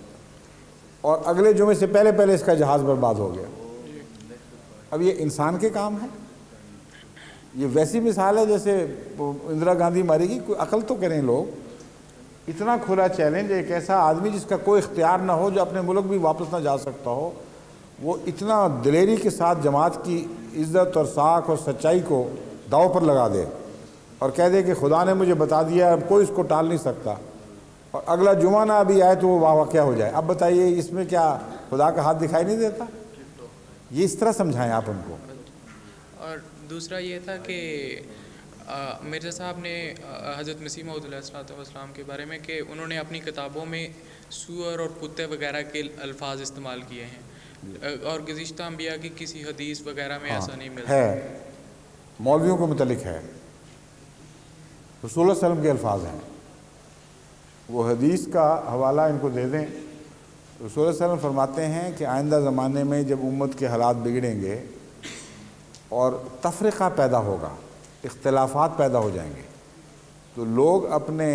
اور اگلے جمعے سے پہلے اس کا جہاز برباد ہو گیا۔ اب یہ انسان کے کام ہے، یہ ویسی مثال ہے جیسے اندرا گاندھی ماری گی، کوئی عقل تو کریں لوگ۔ اتنا کھلا چیلنج، ایک ایسا آدمی جس کا کوئی اختیار نہ ہو، جو اپنے ملک بھی واپس نہ جا سکتا ہو، وہ اتنا دلیری کے ساتھ جماعت کی عزت اور ساکھ اور سچائی کو داؤ پر لگا دے اور کہہ دے کہ خدا نے مجھے بتا دیا، اب کوئی اس کو ٹال نہیں سکتا، اور اگلا جمعہ نہ ابھی آئے تو وہ واقعہ ہو جائے۔ اب بتائیے اس میں کیا خدا کا ہاتھ دکھائی نہیں دیتا؟ یہ اس طرح سمجھائیں آپ ان کو۔ اور دوسرا یہ تھا کہ مرزا صاحب نے حضرت مسیح موعود علیہ السلام کے بارے میں کہ انہوں نے اپنی کتابوں میں سور اور کتے وغیرہ کے الفاظ استعمال کیے ہیں، اور گزشتہ انبیاء کی کسی حدیث وغیرہ میں ایسا نہیں ملتا ہے۔ مولویوں کو متعلق ہے، رسول اللہ علیہ وسلم کے الفاظ ہیں، وہ حدیث کا حوالہ ان کو دے دیں۔ رسول اللہ علیہ وسلم فرماتے ہیں کہ آئندہ زمانے میں جب امت کے حالات بگڑیں گے اور تفرقہ پیدا ہوگا، اختلافات پیدا ہو جائیں گے، تو لوگ اپنے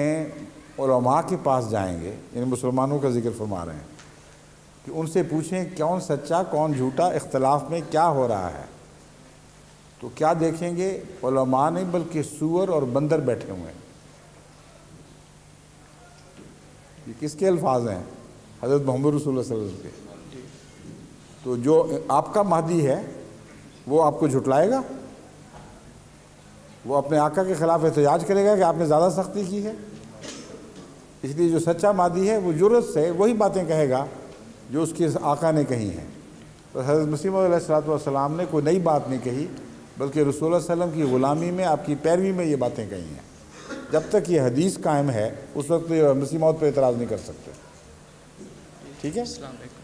علماء کے پاس جائیں گے، یعنی مسلمانوں کا ذکر فرما رہے ہیں، کہ ان سے پوچھیں کون سچا کون جھوٹا، اختلاف میں کیا ہو رہا ہے۔ تو کیا دیکھیں گے؟ علماء نہیں بلکہ سور اور بندر بیٹھے ہوئے ہیں۔ یہ کس کے الفاظ ہیں؟ حضرت محمد رسول اللہ صلی اللہ علیہ وسلم کے۔ تو جو آپ کا مہدی ہے وہ آپ کو جھٹلائے گا، وہ اپنے آقا کے خلاف احتجاج کرے گا کہ آپ نے زیادہ سختی کی ہے۔ اس لیے جو سچا مہدی ہے وہ جرأت سے وہی باتیں کہے گا جو اس کے آقا نے کہی ہیں۔ تو حضرت مسیح موعود علیہ السلام نے کوئی نئی بات نہیں کہی، بلکہ رسول اللہ صلی اللہ علیہ وسلم کی غلامی میں، آپ کی پیروی میں یہ باتیں کہی ہیں۔ جب تک یہ حدیث قائم ہے اس وقت مسیح موعود پہ اعتراض نہیں کر سکتے۔ ٹھیک ہے؟ السلام علیکم۔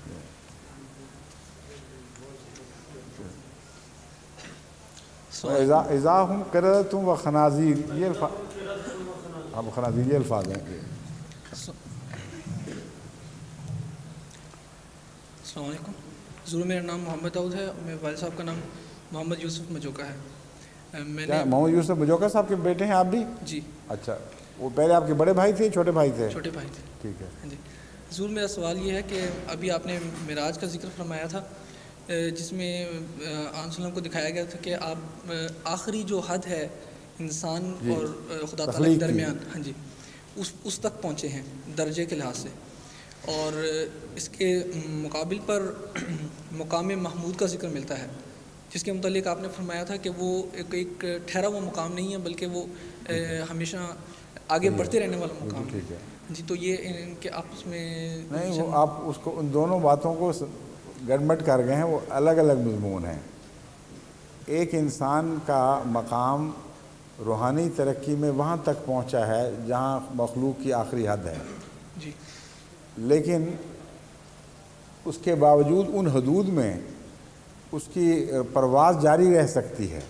اذا ہم قردۃ و خنازیر، یہ خنازیر یہ الفاظ ہیں۔ السلام علیکم حضور، میرا نام محمد داؤد ہے، میرے والد صاحب کا نام محمد یوسف مجوکا ہے۔ میں نے محمد یوسف مجوکا صاحب کے بیٹے ہیں آپ بھی؟ جی۔ اچھا، وہ پہلے آپ کے بڑے بھائی تھے چھوٹے بھائی تھے؟ چھوٹے بھائی تھے۔ ٹھیک ہے ہاں جی حضور، میرا سوال یہ ہے کہ ابھی آپ نے معراج کا ذکر فرمایا تھا، جس میں آن وسلم کو دکھایا گیا تھا کہ آپ آخری جو حد ہے انسان اور خدا تعالیٰ کے درمیان، ہاں جی، اس تک پہنچے ہیں درجے کے لحاظ سے، اور اس کے مقابل پر مقام محمود کا ذکر ملتا ہے، جس کے متعلق آپ نے فرمایا تھا کہ وہ ایک ٹھہرا ہوا مقام نہیں ہے بلکہ وہ ہمیشہ آگے بڑھتے رہنے والا مقام ہے۔ جی، تو یہ ان کے آپس میں نہیں، وہ آپ اس کو ان دونوں باتوں کو گڑمٹ کر گئے ہیں، وہ الگ الگ مضمون ہیں۔ ایک انسان کا مقام روحانی ترقی میں وہاں تک پہنچا ہے جہاں مخلوق کی آخری حد ہے، جی لیکن اس کے باوجود ان حدود میں اس کی پرواز جاری رہ سکتی ہے۔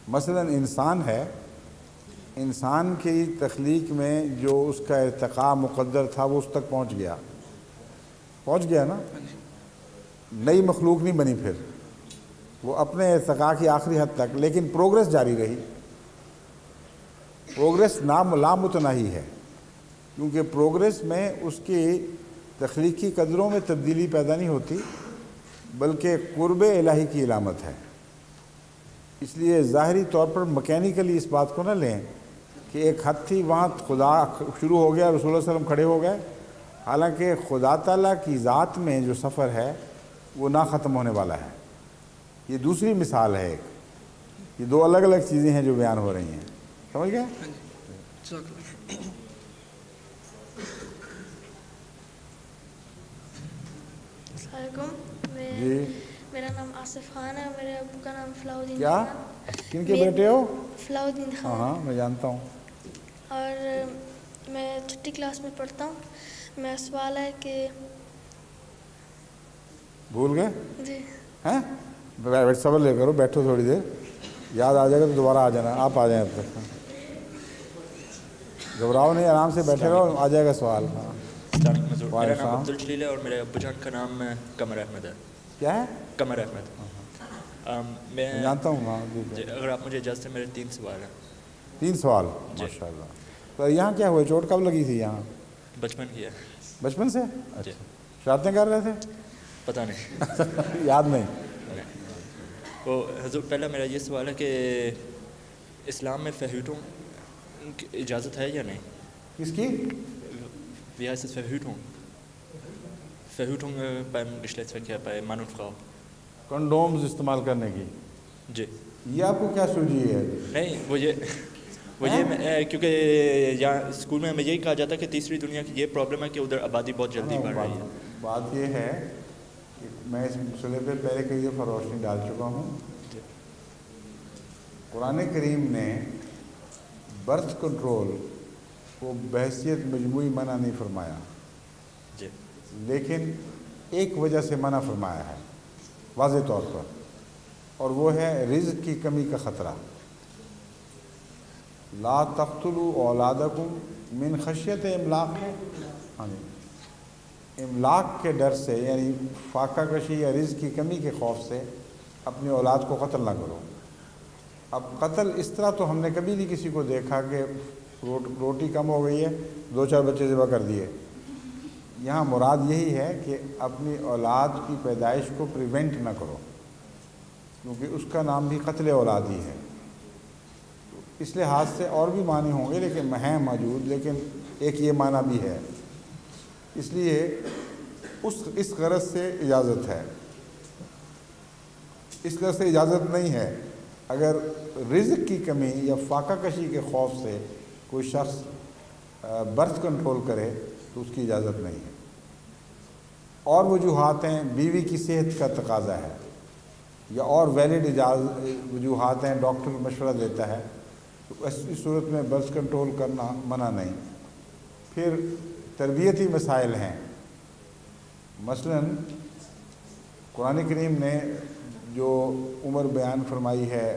مثلا انسان ہے، انسان کی تخلیق میں جو اس کا ارتقاء مقدر تھا وہ اس تک پہنچ گیا نا، نئی مخلوق نہیں بنی، پھر وہ اپنے ارتقاء کی آخری حد تک، لیکن پروگرس جاری رہی، پروگرس لامتناہی ہے، کیونکہ پروگرس میں اس کی تخلیقی قدروں میں تبدیلی پیدا نہیں ہوتی بلکہ قرب الہی کی علامت ہے۔ اس لیے ظاہری طور پر مکینیکلی اس بات کو نہ لیں کہ ایک حد تھی وہاں خدا شروع ہو گیا، رسول اللہ صلی اللہ علیہ وسلم کھڑے ہو گئے، حالانکہ خدا تعالیٰ کی ذات میں جو سفر ہے وہ نہ ختم ہونے والا ہے۔ یہ دوسری مثال ہے ایک، یہ دو الگ الگ چیزیں ہیں جو بیان ہو رہی ہیں، سمجھ گئے؟ السلام علیکم، جی میرا نام آصف خان ہے، میرے ابو کا نام فلاح الدین کیا؟ خان۔ کن کے بیٹے ہو؟ فلاح الدین خان۔ ہاں میں جانتا ہوں۔ اور میں 6ٹھی کلاس میں پڑھتا ہوں۔ میرا سوال ہے کہ بھول گئے؟ جی ہیں؟ صبر لے کرو، بیٹھو تھوڑی دیر، یاد آ جائے گا تو دوبارہ آ جانا، آپ آ جائیں اب تک، گھبراؤ نہیں، آرام سے بیٹھے رہو، آ جائے گا سوال۔ میرا نام عبد الجلیل ہے اور میرے ابو جان کا نام قمر احمد ہے۔ کیا ہے؟ قمر احمد۔ میں جانتا ہوں۔ ہاں جی، اگر آپ مجھے اجازت ہے، میرے 3 سوال ہیں۔ 3 سوال؟ ماشاء اللہ۔ تو یہاں کیا ہوا، چوٹ کب لگی تھی یہاں؟ بچپن کی ہے۔ بچپن سے؟ اچھا، شرارتیں کر رہے تھے؟ پتہ نہیں، یاد نہیں۔ وہ حضور، پہلا میرا یہ سوال ہے کہ اسلام میں فہوٹوں کی اجازت ہے یا نہیں؟ کس کی؟ Wie heißt es Verhütung? Verhütung beim Geschlechtsverkehr, bei Mann und Frau. Condoms استعمال کرنے کی؟ جی۔ یہ آپ کو کیا سوجی ہے؟ نہیں، وہ یہ کیونکہ یہاں اسکول میں ہمیں یہی کہا جاتا ہے کہ تیسری دنیا کی یہ پرابلم ہے کہ ادھر آبادی بہت جلدی بڑھ رہی ہے۔ بات یہ ہے کہ میں اس مسئلے پہ پہلے کئی دفعہ روشنی ڈال چکا ہوں۔ قرآن کریم نے برتھ کنٹرول کو بحیثیت مجموعی منع نہیں فرمایا، جی، لیکن ایک وجہ سے منع فرمایا ہے واضح طور پر، اور وہ ہے رزق کی کمی کا خطرہ۔ لا تقتلوا اولادکم من خشیت املاق، املاق کے ڈر سے، یعنی فاقہ کشی یا رزق کی کمی کے خوف سے اپنی اولاد کو قتل نہ کرو۔ اب قتل اس طرح تو ہم نے کبھی نہیں کسی کو دیکھا کہ روٹی کم ہو گئی ہے 2-4 بچے ذبح کر دیے۔ یہاں مراد یہی ہے کہ اپنی اولاد کی پیدائش کو پریونٹ نہ کرو، کیونکہ اس کا نام بھی قتل اولاد ہی ہے۔ اس لحاظ سے اور بھی معنی ہوں گے لیکن ہیں موجود، لیکن ایک یہ معنی بھی ہے، اس لیے اس غرض سے اجازت ہے۔ اس غرض سے اجازت نہیں ہے اگر رزق کی کمی یا فاقہ کشی کے خوف سے کوئی شخص برتھ کنٹرول کرے تو اس کی اجازت نہیں ہے۔ اور وجوہات ہیں، بیوی کی صحت کا تقاضا ہے یا اور ویلڈ وجوہات ہیں، ڈاکٹر مشورہ دیتا ہے، تو اس صورت میں برتھ کنٹرول کرنا منع نہیں۔ پھر تربیتی مسائل ہیں، مثلا قرآن کریم نے جو عمر بیان فرمائی ہے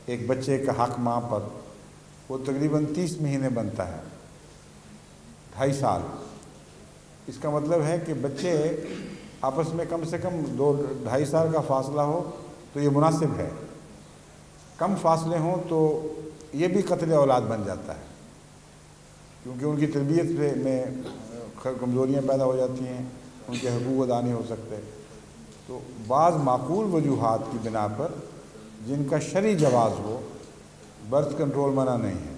ایک بچے کا حق ماں پر، وہ تقریباً 30 مہینے بنتا ہے، 2.5 سال۔ اس کا مطلب ہے کہ بچے آپس میں کم سے کم 2-2.5 سال کا فاصلہ ہو تو یہ مناسب ہے، کم فاصلے ہوں تو یہ بھی قتل اولاد بن جاتا ہے، کیونکہ ان کی تربیت میں کمزوریاں پیدا ہو جاتی ہیں، ان کے حقوق ادا نہیں ہو سکتے۔ تو بعض معقول وجوہات کی بنا پر جن کا شرعی جواز ہو، برتھ کنٹرول منع نہیں ہے۔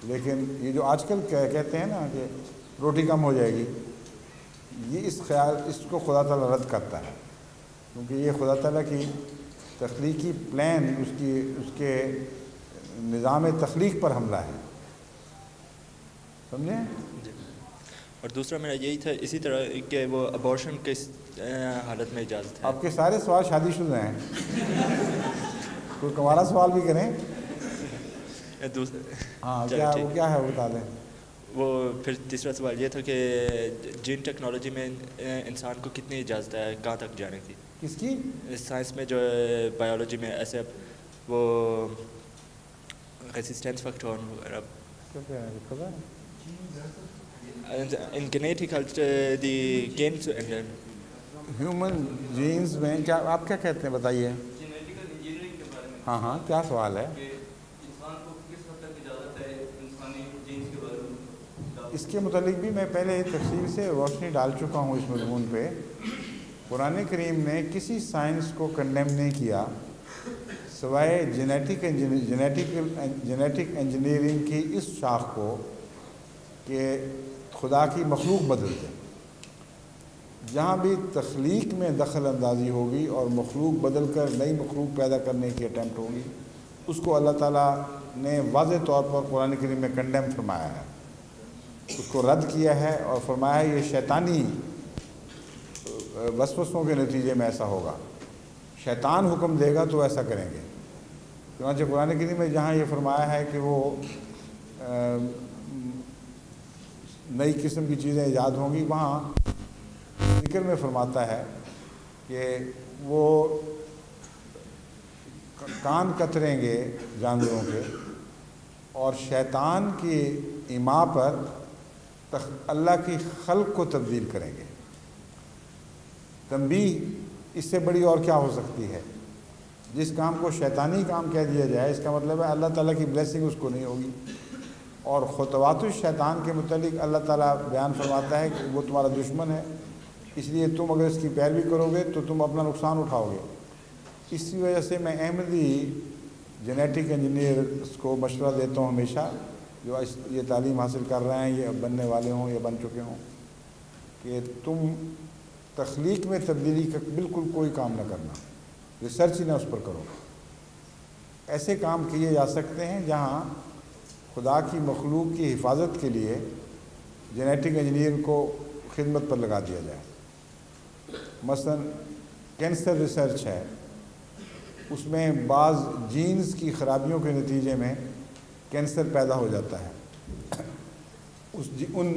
لیکن یہ جو آج کل کہتے ہیں نا کہ روٹی کم ہو جائے گی، یہ اس کو خدا تعالیٰ رد کرتا ہے، کیونکہ یہ خدا تعالیٰ کی تخلیقی پلان، اس کے نظام تخلیق پر حملہ ہے، سمجھے؟ اور دوسرا میرا یہی تھا اسی طرح کہ وہ ابارشن کس حالت میں اجازت ہے؟ آپ کے سارے سوال شادی شدہ ہیں، کوئی ہمارا سوال بھی کریں. ہاں چلو کیا ٹھیک. وہ کیا ہے وہ بتا دیں. وہ پھر تیسرا سوال یہ تھا کہ جین ٹیکنالوجی میں انسان کو کتنی اجازت ہے کہاں تک جانے کی؟ کس کی؟ سائنس میں جو بایولوجی میں ایسے وہ ریزسٹینس فیکٹر وغیرہ ان genetical دی گینز ہیومن جینز میں کیا آپ کیا کہتے ہیں بتائیے. جینیٹیکل انجینئرنگ کے بارے میں. ہاں ہاں کیا سوال ہے؟ کہ انسان کو کس حد تک اجازت ہے انسانی جینز کے بارے میں. اس کے متعلق بھی میں پہلے تفصیل سے روشنی ڈال چکا ہوں اس مضمون پہ. قرآن کریم نے کسی سائنس کو کنڈیم نہیں کیا سوائے جینیٹک انجینئرنگ کی اس شاخ کو کہ خدا کی مخلوق بدل دے. جہاں بھی تخلیق میں دخل اندازی ہوگی اور مخلوق بدل کر نئی مخلوق پیدا کرنے کی اٹیمپٹ ہوگی اس کو اللہ تعالیٰ نے واضح طور پر قرآن کریم میں کنڈیم فرمایا ہے, اس کو رد کیا ہے اور فرمایا ہے یہ شیطانی وسوسوں کے نتیجے میں ایسا ہوگا. شیطان حکم دے گا تو ایسا کریں گے. چنانچہ قرآن کریم میں جہاں یہ فرمایا ہے کہ وہ نئی قسم کی چیزیں ایجاد ہوں گی, وہاں ذکر میں فرماتا ہے کہ وہ کان کتریں گے جانوروں کے اور شیطان کی ایما پر اللہ کی خلق کو تبدیل کریں گے. تنبیہ اس سے بڑی اور کیا ہو سکتی ہے؟ جس کام کو شیطانی کام کہہ دیا جائے اس کا مطلب ہے اللہ تعالیٰ کی بلیسنگ اس کو نہیں ہوگی. اور خطوات الشیطان کے متعلق اللہ تعالیٰ بیان فرماتا ہے کہ وہ تمہارا دشمن ہے, اس لیے تم اگر اس کی پیروی کرو گے تو تم اپنا نقصان اٹھاؤ گے. اسی وجہ سے میں احمدی جینیٹک انجینئرس کو مشورہ دیتا ہوں ہمیشہ, جو یہ تعلیم حاصل کر رہے ہیں, یہ بننے والے ہوں یا بن چکے ہوں, کہ تم تخلیق میں تبدیلی کا بالکل کوئی کام نہ کرنا, ریسرچ ہی نہ اس پر کرو. ایسے کام کیے جا سکتے ہیں جہاں خدا کی مخلوق کی حفاظت کے لیے جینیٹک انجینئر کو خدمت پر لگا دیا جائے. مثلا کینسر ریسرچ ہے, اس میں بعض جینز کی خرابیوں کے نتیجے میں کینسر پیدا ہو جاتا ہے. ان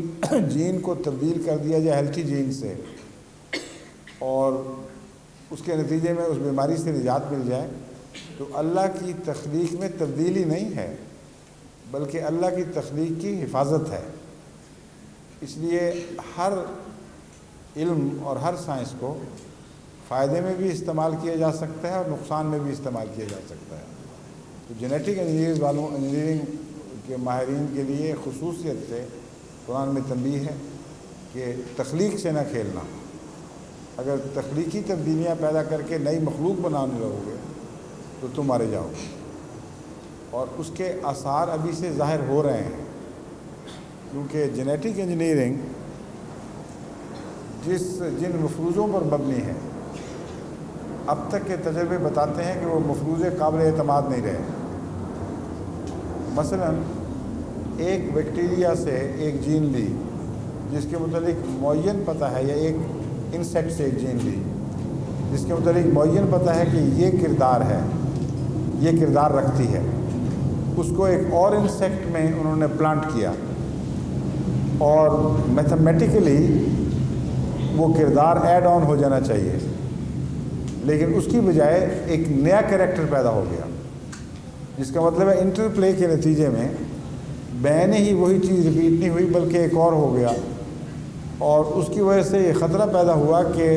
جین کو تبدیل کر دیا جائے ہیلتھی جین سے اور اس کے نتیجے میں اس بیماری سے نجات مل جائے, تو اللہ کی تخلیق میں تبدیلی نہیں ہے بلکہ اللہ کی تخلیق کی حفاظت ہے. اس لیے ہر علم اور ہر سائنس کو فائدے میں بھی استعمال کیا جا سکتا ہے اور نقصان میں بھی استعمال کیا جا سکتا ہے. تو جینیٹک انجینئرنگ کے ماہرین کے لیے خصوصیت سے قرآن میں تنبیہ ہے کہ تخلیق سے نہ کھیلنا. اگر تخلیقی تبدیلیاں پیدا کر کے نئی مخلوق بنانے لگو گے تو تم مارے جاؤ گے, اور اس کے آثار ابھی سے ظاہر ہو رہے ہیں. کیونکہ جینیٹک انجینئرنگ جن مفروضوں پر مبنی ہے, اب تک کے تجربے بتاتے ہیں کہ وہ مفروضے قابل اعتماد نہیں رہے. مثلا ایک بیکٹیریا سے ایک جین لی جس کے متعلق معین پتہ ہے, یا ایک انسیکٹ سے ایک جین لی جس کے متعلق معین پتہ ہے کہ یہ کردار ہے, یہ کردار رکھتی ہے. اس کو ایک اور انسیکٹ میں انہوں نے پلانٹ کیا اور میتھمیٹیکلی وہ کردار ایڈ آن ہو جانا چاہیے, لیکن اس کی بجائے ایک نیا کریکٹر پیدا ہو گیا, جس کا مطلب ہے انٹر پلے کے نتیجے میں بین ہی وہی چیز ریپیٹ نہیں ہوئی بلکہ ایک اور ہو گیا. اور اس کی وجہ سے یہ خطرہ پیدا ہوا کہ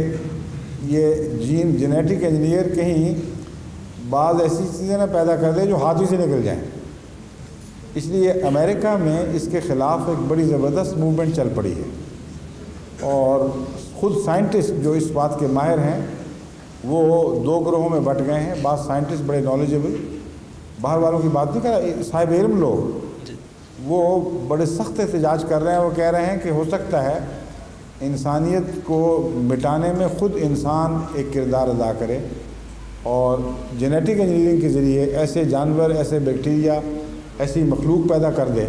یہ جینیٹک انجینئر کہیں بعض ایسی چیزیں نہ پیدا کر دے جو ہاتھ ہی سے نکل جائیں. اس لیے امریکہ میں اس کے خلاف ایک بڑی زبردست موومنٹ چل پڑی ہے, اور خود سائنٹسٹ جو اس بات کے ماہر ہیں وہ دو گروہوں میں بٹ گئے ہیں. بعض سائنٹسٹ بڑے نالجبل, باہر والوں کی بات نہیں کر رہا, صاحب علم لوگ وہ بڑے سخت احتجاج کر رہے ہیں. وہ کہہ رہے ہیں کہ ہو سکتا ہے انسانیت کو مٹانے میں خود انسان ایک کردار ادا کرے, اور جینیٹک انجینئرنگ کے ذریعے ایسے جانور, ایسے بیکٹیریا, ایسی مخلوق پیدا کر دے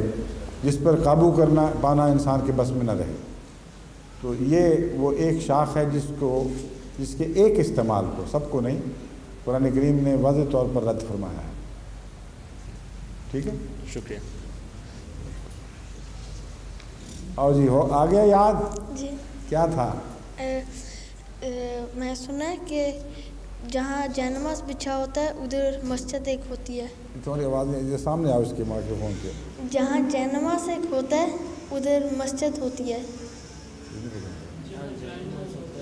جس پر قابو کرنا پانا انسان کے بس میں نہ رہے. تو یہ وہ ایک شاخ ہے جس کے ایک استعمال کو, سب کو نہیں, قرآن کریم نے واضح طور پر رد فرمایا ہے. ٹھیک ہے, شکریہ. اور جی ہو آ گیا یاد؟ جی. کیا تھا؟ میں سنا ہے کہ جہاں جینماز بچھا ہوتا ہے ادھر مسجد ایک ہوتی ہے. تھوڑی آواز نہیں, سامنے آؤ اس کے مائکرو فون کے. جہاں جینماز ایک ہوتا ہے ادھر مسجد ہوتی ہے. جہاں جانماز ہوتا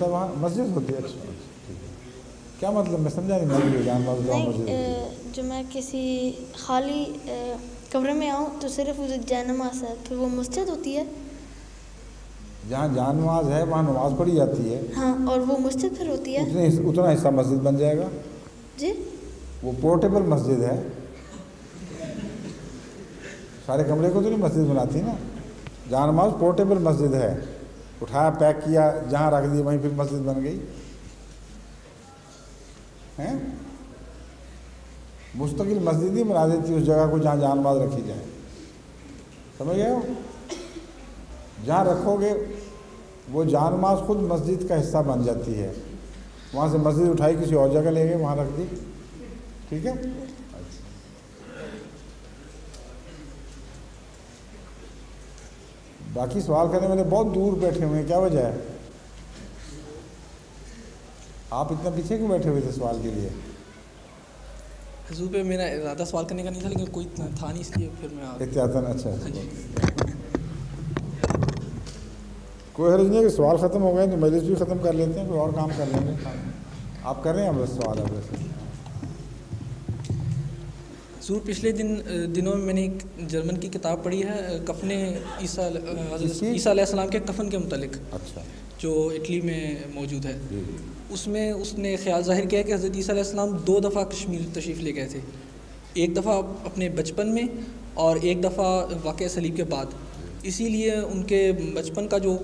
ہے وہاں مسجد ہوتی ہے. اچھا کیا مطلب, میں سمجھا نہیں. مسجد جانماز نہیں, جو میں کسی خالی کمرے میں آؤں تو صرف ادھر جینماز ہے, پھر وہ مسجد ہوتی ہے. جہاں جانماز ہے وہاں نماز پڑھی جاتی ہے. ہاں, اور وہ مسجد پھر ہوتی ہے. اتنا حصہ مسجد بن جائے گا. جی, وہ پورٹیبل مسجد ہے. سارے کمرے کو تو نہیں مسجد بناتی نا. جانماز پورٹیبل مسجد ہے, اٹھایا پیک کیا جہاں رکھ دی وہیں پھر مسجد بن گئی. مستقل مسجد ہی بنا دیتی اس جگہ کو جہاں جانماز رکھی جائے. سمجھ گئے ہو؟ جہاں رکھو گے وہ جانماز خود مسجد کا حصہ بن جاتی ہے. وہاں سے مسجد اٹھائی کسی اور جگہ لے گئے وہاں رکھ دی. ٹھیک ہے. باقی سوال کرنے والے بہت دور بیٹھے ہوئے ہیں, کیا وجہ ہے؟ آپ اتنا پیچھے کیوں بیٹھے ہوئے تھے سوال کے لیے؟ حضور پہ میرا زیادہ سوال کرنے کا نہیں تھا, لیکن کوئی تھا نہیں, اس لیے پھر میں احتیاطاً. اچھا کوئی حرج نہیں ہے کہ سوال ختم ہو گئے تو مجلس بھی ختم کر لیتے ہیں, کوئی اور کام کر لیں گے. آپ کر رہے ہیں بس سوال ہے ویسے. حضور پچھلے دنوں میں نے ایک جرمن کی کتاب پڑھی ہے کفن عیسیٰ علیہ السلام کے کفن کے متعلق. اچھا. جو اٹلی میں موجود ہے. اس میں اس نے خیال ظاہر کیا کہ حضرت عیسیٰ علیہ السلام 2 دفعہ کشمیر تشریف لے گئے تھے. ایک دفعہ اپنے بچپن میں اور ایک دفعہ واقعہ صلیب کے بعد. اسی لیے ان کے بچپن کا جو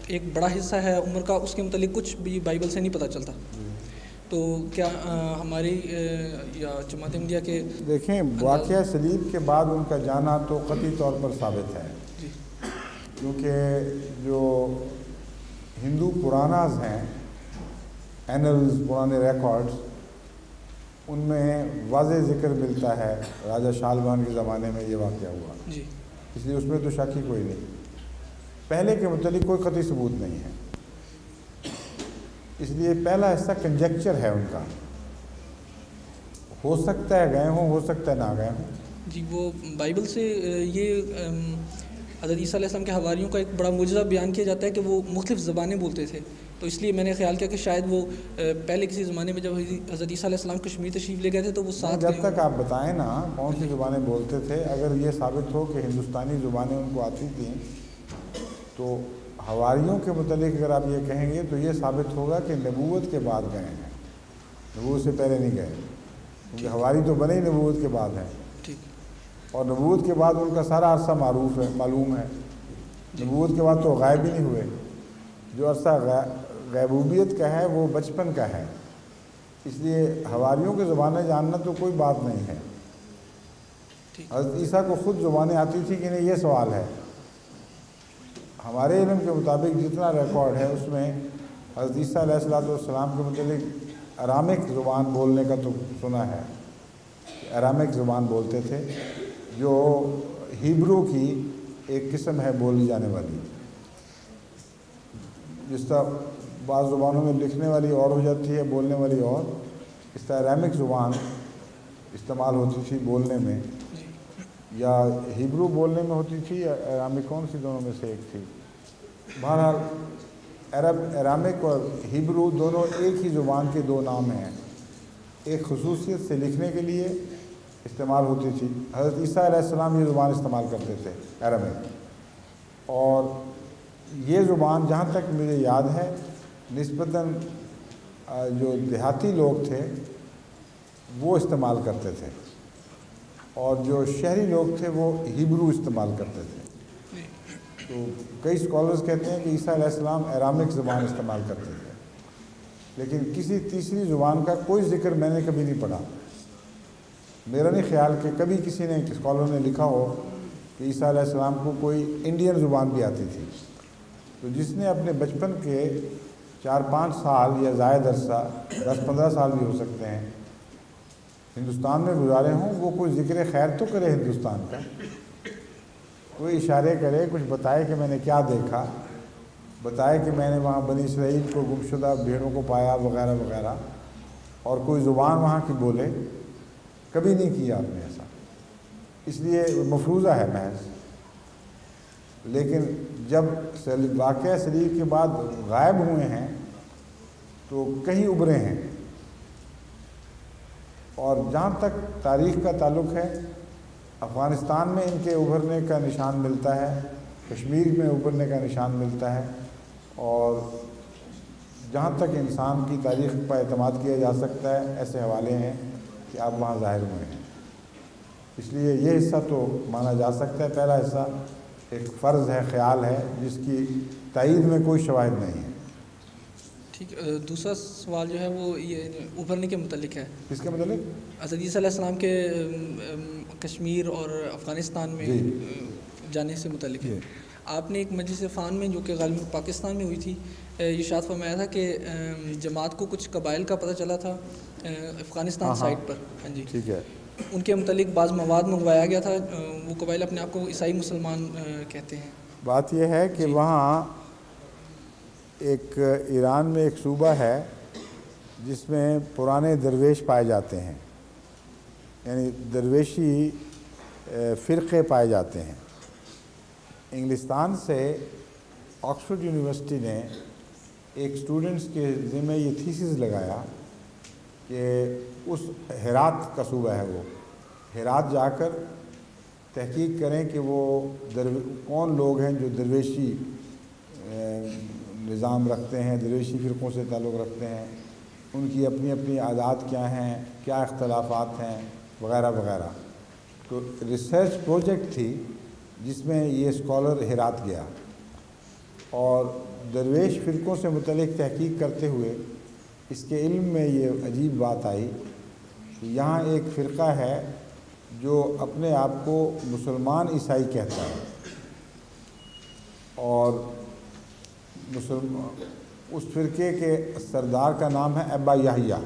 ایک بڑا حصہ ہے عمر کا, اس کے متعلق کچھ بھی بائبل سے نہیں پتہ چلتا. تو کیا ہماری یا جماعت احمدیہ کے دیکھیں واقعہ صلیب کے بعد ان کا جانا تو قطعی طور پر ثابت ہے. کیونکہ جو ہندو پراناز ہیں, اینلز, پرانے ریکارڈز, ان میں واضح ذکر ملتا ہے راجہ شالبان کے زمانے میں یہ واقعہ ہوا. جی. اس لیے اس میں تو شک ہی کوئی نہیں. پہلے کے متعلق کوئی قطعی ثبوت نہیں ہے. اس لیے پہلا حصہ کنجیکچر ہے ان کا. ہو سکتا ہے گئے ہوں, ہو سکتا ہے نہ گئے ہوں. جی, وہ بائبل سے یہ حضرت عیسیٰ علیہ السلام کے حواریوں کا ایک بڑا معجزہ بیان کیا جاتا ہے کہ وہ مختلف زبانیں بولتے تھے. تو اس لیے میں نے خیال کیا کہ شاید وہ پہلے کسی زمانے میں جب حضرت عیسیٰ علیہ السلام کشمیر تشریف لے گئے تھے تو وہ ساتھ. جب تک آپ بتائیں نا کون سی زبانیں بولتے تھے, اگر یہ ثابت ہو کہ ہندوستانی زبانیں ان کو آتی تھیں تو حواریوں کے متعلق اگر آپ یہ کہیں گے تو یہ ثابت ہوگا کہ نبوت کے بعد گئے ہیں, نبوت سے پہلے نہیں گئے. کیونکہ حواری تو بنے ہی نبوت کے بعد ہیں. اور نبوت کے بعد ان کا سارا عرصہ معروف ہے, معلوم ہے. نبوت کے بعد تو غائب ہی نہیں ہوئے. جو عرصہ غیبوبیت کا ہے وہ بچپن کا ہے. اس لیے حواریوں کے زبانیں جاننا تو کوئی بات نہیں ہے. حضرت عیسیٰ کو خود زبانیں آتی تھی کہ نہیں, یہ سوال ہے. ہمارے علم کے مطابق جتنا ریکارڈ ہے اس میں حضرت عیسیٰ علیہ السلام کے متعلق ارامک زبان بولنے کا تو سنا ہے. ارامک زبان بولتے تھے جو ہیبرو کی ایک قسم ہے بولی جانے والی. جس طرح بعض زبانوں میں لکھنے والی اور ہو جاتی ہے, بولنے والی اور, اس طرح ارامک زبان استعمال ہوتی تھی بولنے میں, یا ہیبرو بولنے میں ہوتی تھی, یا ارامک, کون سی دونوں میں سے ایک تھی. بہرحال ارامک اور ہیبرو دونوں ایک ہی زبان کے 2 نام ہیں. ایک خصوصیت سے لکھنے کے لیے استعمال ہوتی تھی. حضرت عیسیٰ علیہ السلام یہ زبان استعمال کرتے تھے, ارامک. اور یہ زبان جہاں تک مجھے یاد ہے نسبتاً جو دیہاتی لوگ تھے وہ استعمال کرتے تھے, اور جو شہری لوگ تھے وہ ہیبرو استعمال کرتے تھے. تو کئی اسکالرز کہتے ہیں کہ عیسیٰ علیہ السلام ارامک زبان استعمال کرتے تھے, لیکن کسی تیسری زبان کا کوئی ذکر میں نے کبھی نہیں پڑھا. میرا نہیں خیال کہ کبھی کسی نے, اسکالر نے لکھا ہو کہ عیسیٰ علیہ السلام کو کوئی انڈین زبان بھی آتی تھی. تو جس نے اپنے بچپن کے 4-5 سال یا زائد عرصہ 10-15 سال بھی ہو سکتے ہیں ہندوستان میں گزارے ہوں، وہ کوئی ذکر خیر تو کرے ہندوستان کا، کوئی اشارے کرے، کچھ بتائے کہ میں نے کیا دیکھا، بتائے کہ میں نے وہاں بنی اسرائیل کو گمشدہ بھیڑوں کو پایا وغیرہ وغیرہ، اور کوئی زبان وہاں کی بولے۔ کبھی نہیں کیا آپ نے ایسا، اس لیے مفروضہ ہے محض۔ لیکن جب واقعہ سلیب کے بعد غائب ہوئے ہیں تو کہیں ابھرے ہیں، اور جہاں تک تاریخ کا تعلق ہے افغانستان میں ان کے ابھرنے کا نشان ملتا ہے، کشمیر میں ابھرنے کا نشان ملتا ہے، اور جہاں تک انسان کی تاریخ پر اعتماد کیا جا سکتا ہے ایسے حوالے ہیں کہ آپ وہاں ظاہر ہوئے ہیں۔ اس لیے یہ حصہ تو مانا جا سکتا ہے، پہلا حصہ ایک فرض ہے، خیال ہے، جس کی تائید میں کوئی شواہد نہیں ہے۔ ٹھیک، دوسرا سوال جو ہے وہ یہ ابھرنے کے متعلق ہے۔ کس کے متعلق؟ حضرت عیسیٰ علیہ السلام کے کشمیر اور افغانستان میں جانے سے متعلق ہے۔ آپ نے ایک مجلس فان میں جو کہ غالباً پاکستان میں ہوئی تھی ارشاد فرمایا تھا کہ جماعت کو کچھ قبائل کا پتہ چلا تھا افغانستان سائٹ پر، ہاں جی ٹھیک ہے، ان کے متعلق بعض مواد منگوایا گیا تھا، وہ قبائل اپنے آپ کو عیسائی مسلمان کہتے ہیں۔ بات یہ ہے کہ وہاں ایک ایران میں ایک صوبہ ہے جس میں پرانے درویش پائے جاتے ہیں، یعنی درویشی فرقے پائے جاتے ہیں۔ انگلستان سے آکسفورڈ یونیورسٹی نے ایک اسٹوڈنٹس کے ذمہ یہ تھیسس لگایا کہ اس ہرات کا صوبہ ہے، وہ ہرات جا کر تحقیق کریں کہ وہ کون لوگ ہیں جو درویشی نظام رکھتے ہیں، درویشی فرقوں سے تعلق رکھتے ہیں، ان کی اپنی اپنی عادات کیا ہیں، کیا اختلافات ہیں وغیرہ وغیرہ۔ تو ریسرچ پروجیکٹ تھی جس میں یہ اسکالر ہرات گیا، اور درویش فرقوں سے متعلق تحقیق کرتے ہوئے اس کے علم میں یہ عجیب بات آئی کہ یہاں ایک فرقہ ہے جو اپنے آپ کو مسلمان عیسائی کہتا ہے، اور اس فرقے کے سردار کا نام ہے ابا یحییٰ،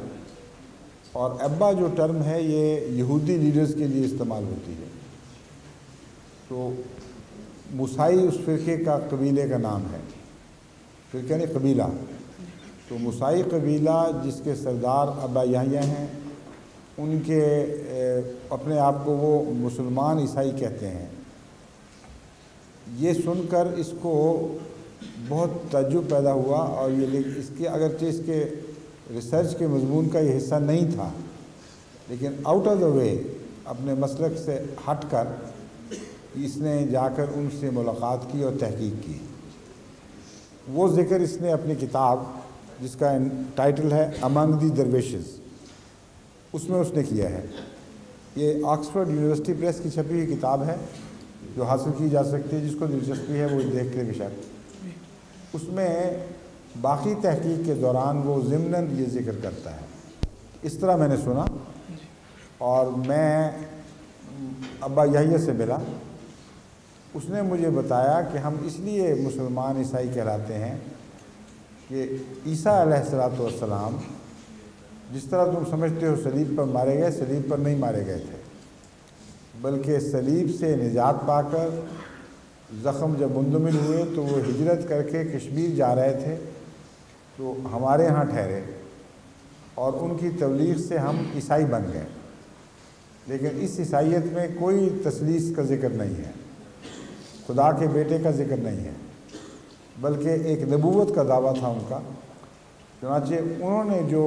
اور ابا جو ٹرم ہے یہ یہودی لیڈرز کے لیے استعمال ہوتی ہے۔ تو موسائی اس فرقے کا قبیلے کا نام ہے، فرقہ نہیں قبیلہ۔ تو موسائی قبیلہ جس کے سردار ابا یحییٰ ہیں، ان کے اپنے آپ کو وہ مسلمان عیسائی کہتے ہیں۔ یہ سن کر اس کو بہت تعجب پیدا ہوا، اور یہ اس کے اگرچہ اس کے ریسرچ کے مضمون کا یہ حصہ نہیں تھا، لیکن آؤٹ آف دا وے اپنے مسلک سے ہٹ کر اس نے جا کر ان سے ملاقات کی اور تحقیق کی۔ وہ ذکر اس نے اپنی کتاب جس کا ٹائٹل ہے امنگ دی درویشز، اس میں اس نے کیا ہے۔ یہ آکسفورڈ یونیورسٹی پریس کی چھپی ہوئی کتاب ہے جو حاصل کی جا سکتی ہے، جس کو دلچسپی ہے وہ دیکھ کے بشک۔ اس میں باقی تحقیق کے دوران وہ ضمناً یہ ذکر کرتا ہے، اس طرح میں نے سنا۔ اور میں ابا یحییٰ سے ملا، اس نے مجھے بتایا کہ ہم اس لیے مسلمان عیسائی کہلاتے ہیں کہ عیسیٰ علیہ السلام جس طرح تم سمجھتے ہو صلیب پر مارے گئے، صلیب پر نہیں مارے گئے تھے، بلکہ صلیب سے نجات پا کر زخم جب مندمل ہوئے تو وہ ہجرت کر کے کشمیر جا رہے تھے، تو ہمارے ہاں ٹھہرے، اور ان کی تبلیغ سے ہم عیسائی بن گئے۔ لیکن اس عیسائیت میں کوئی تثلیث کا ذکر نہیں ہے، خدا کے بیٹے کا ذکر نہیں ہے، بلکہ ایک نبوت کا دعویٰ تھا ان کا۔ چنانچہ انہوں نے جو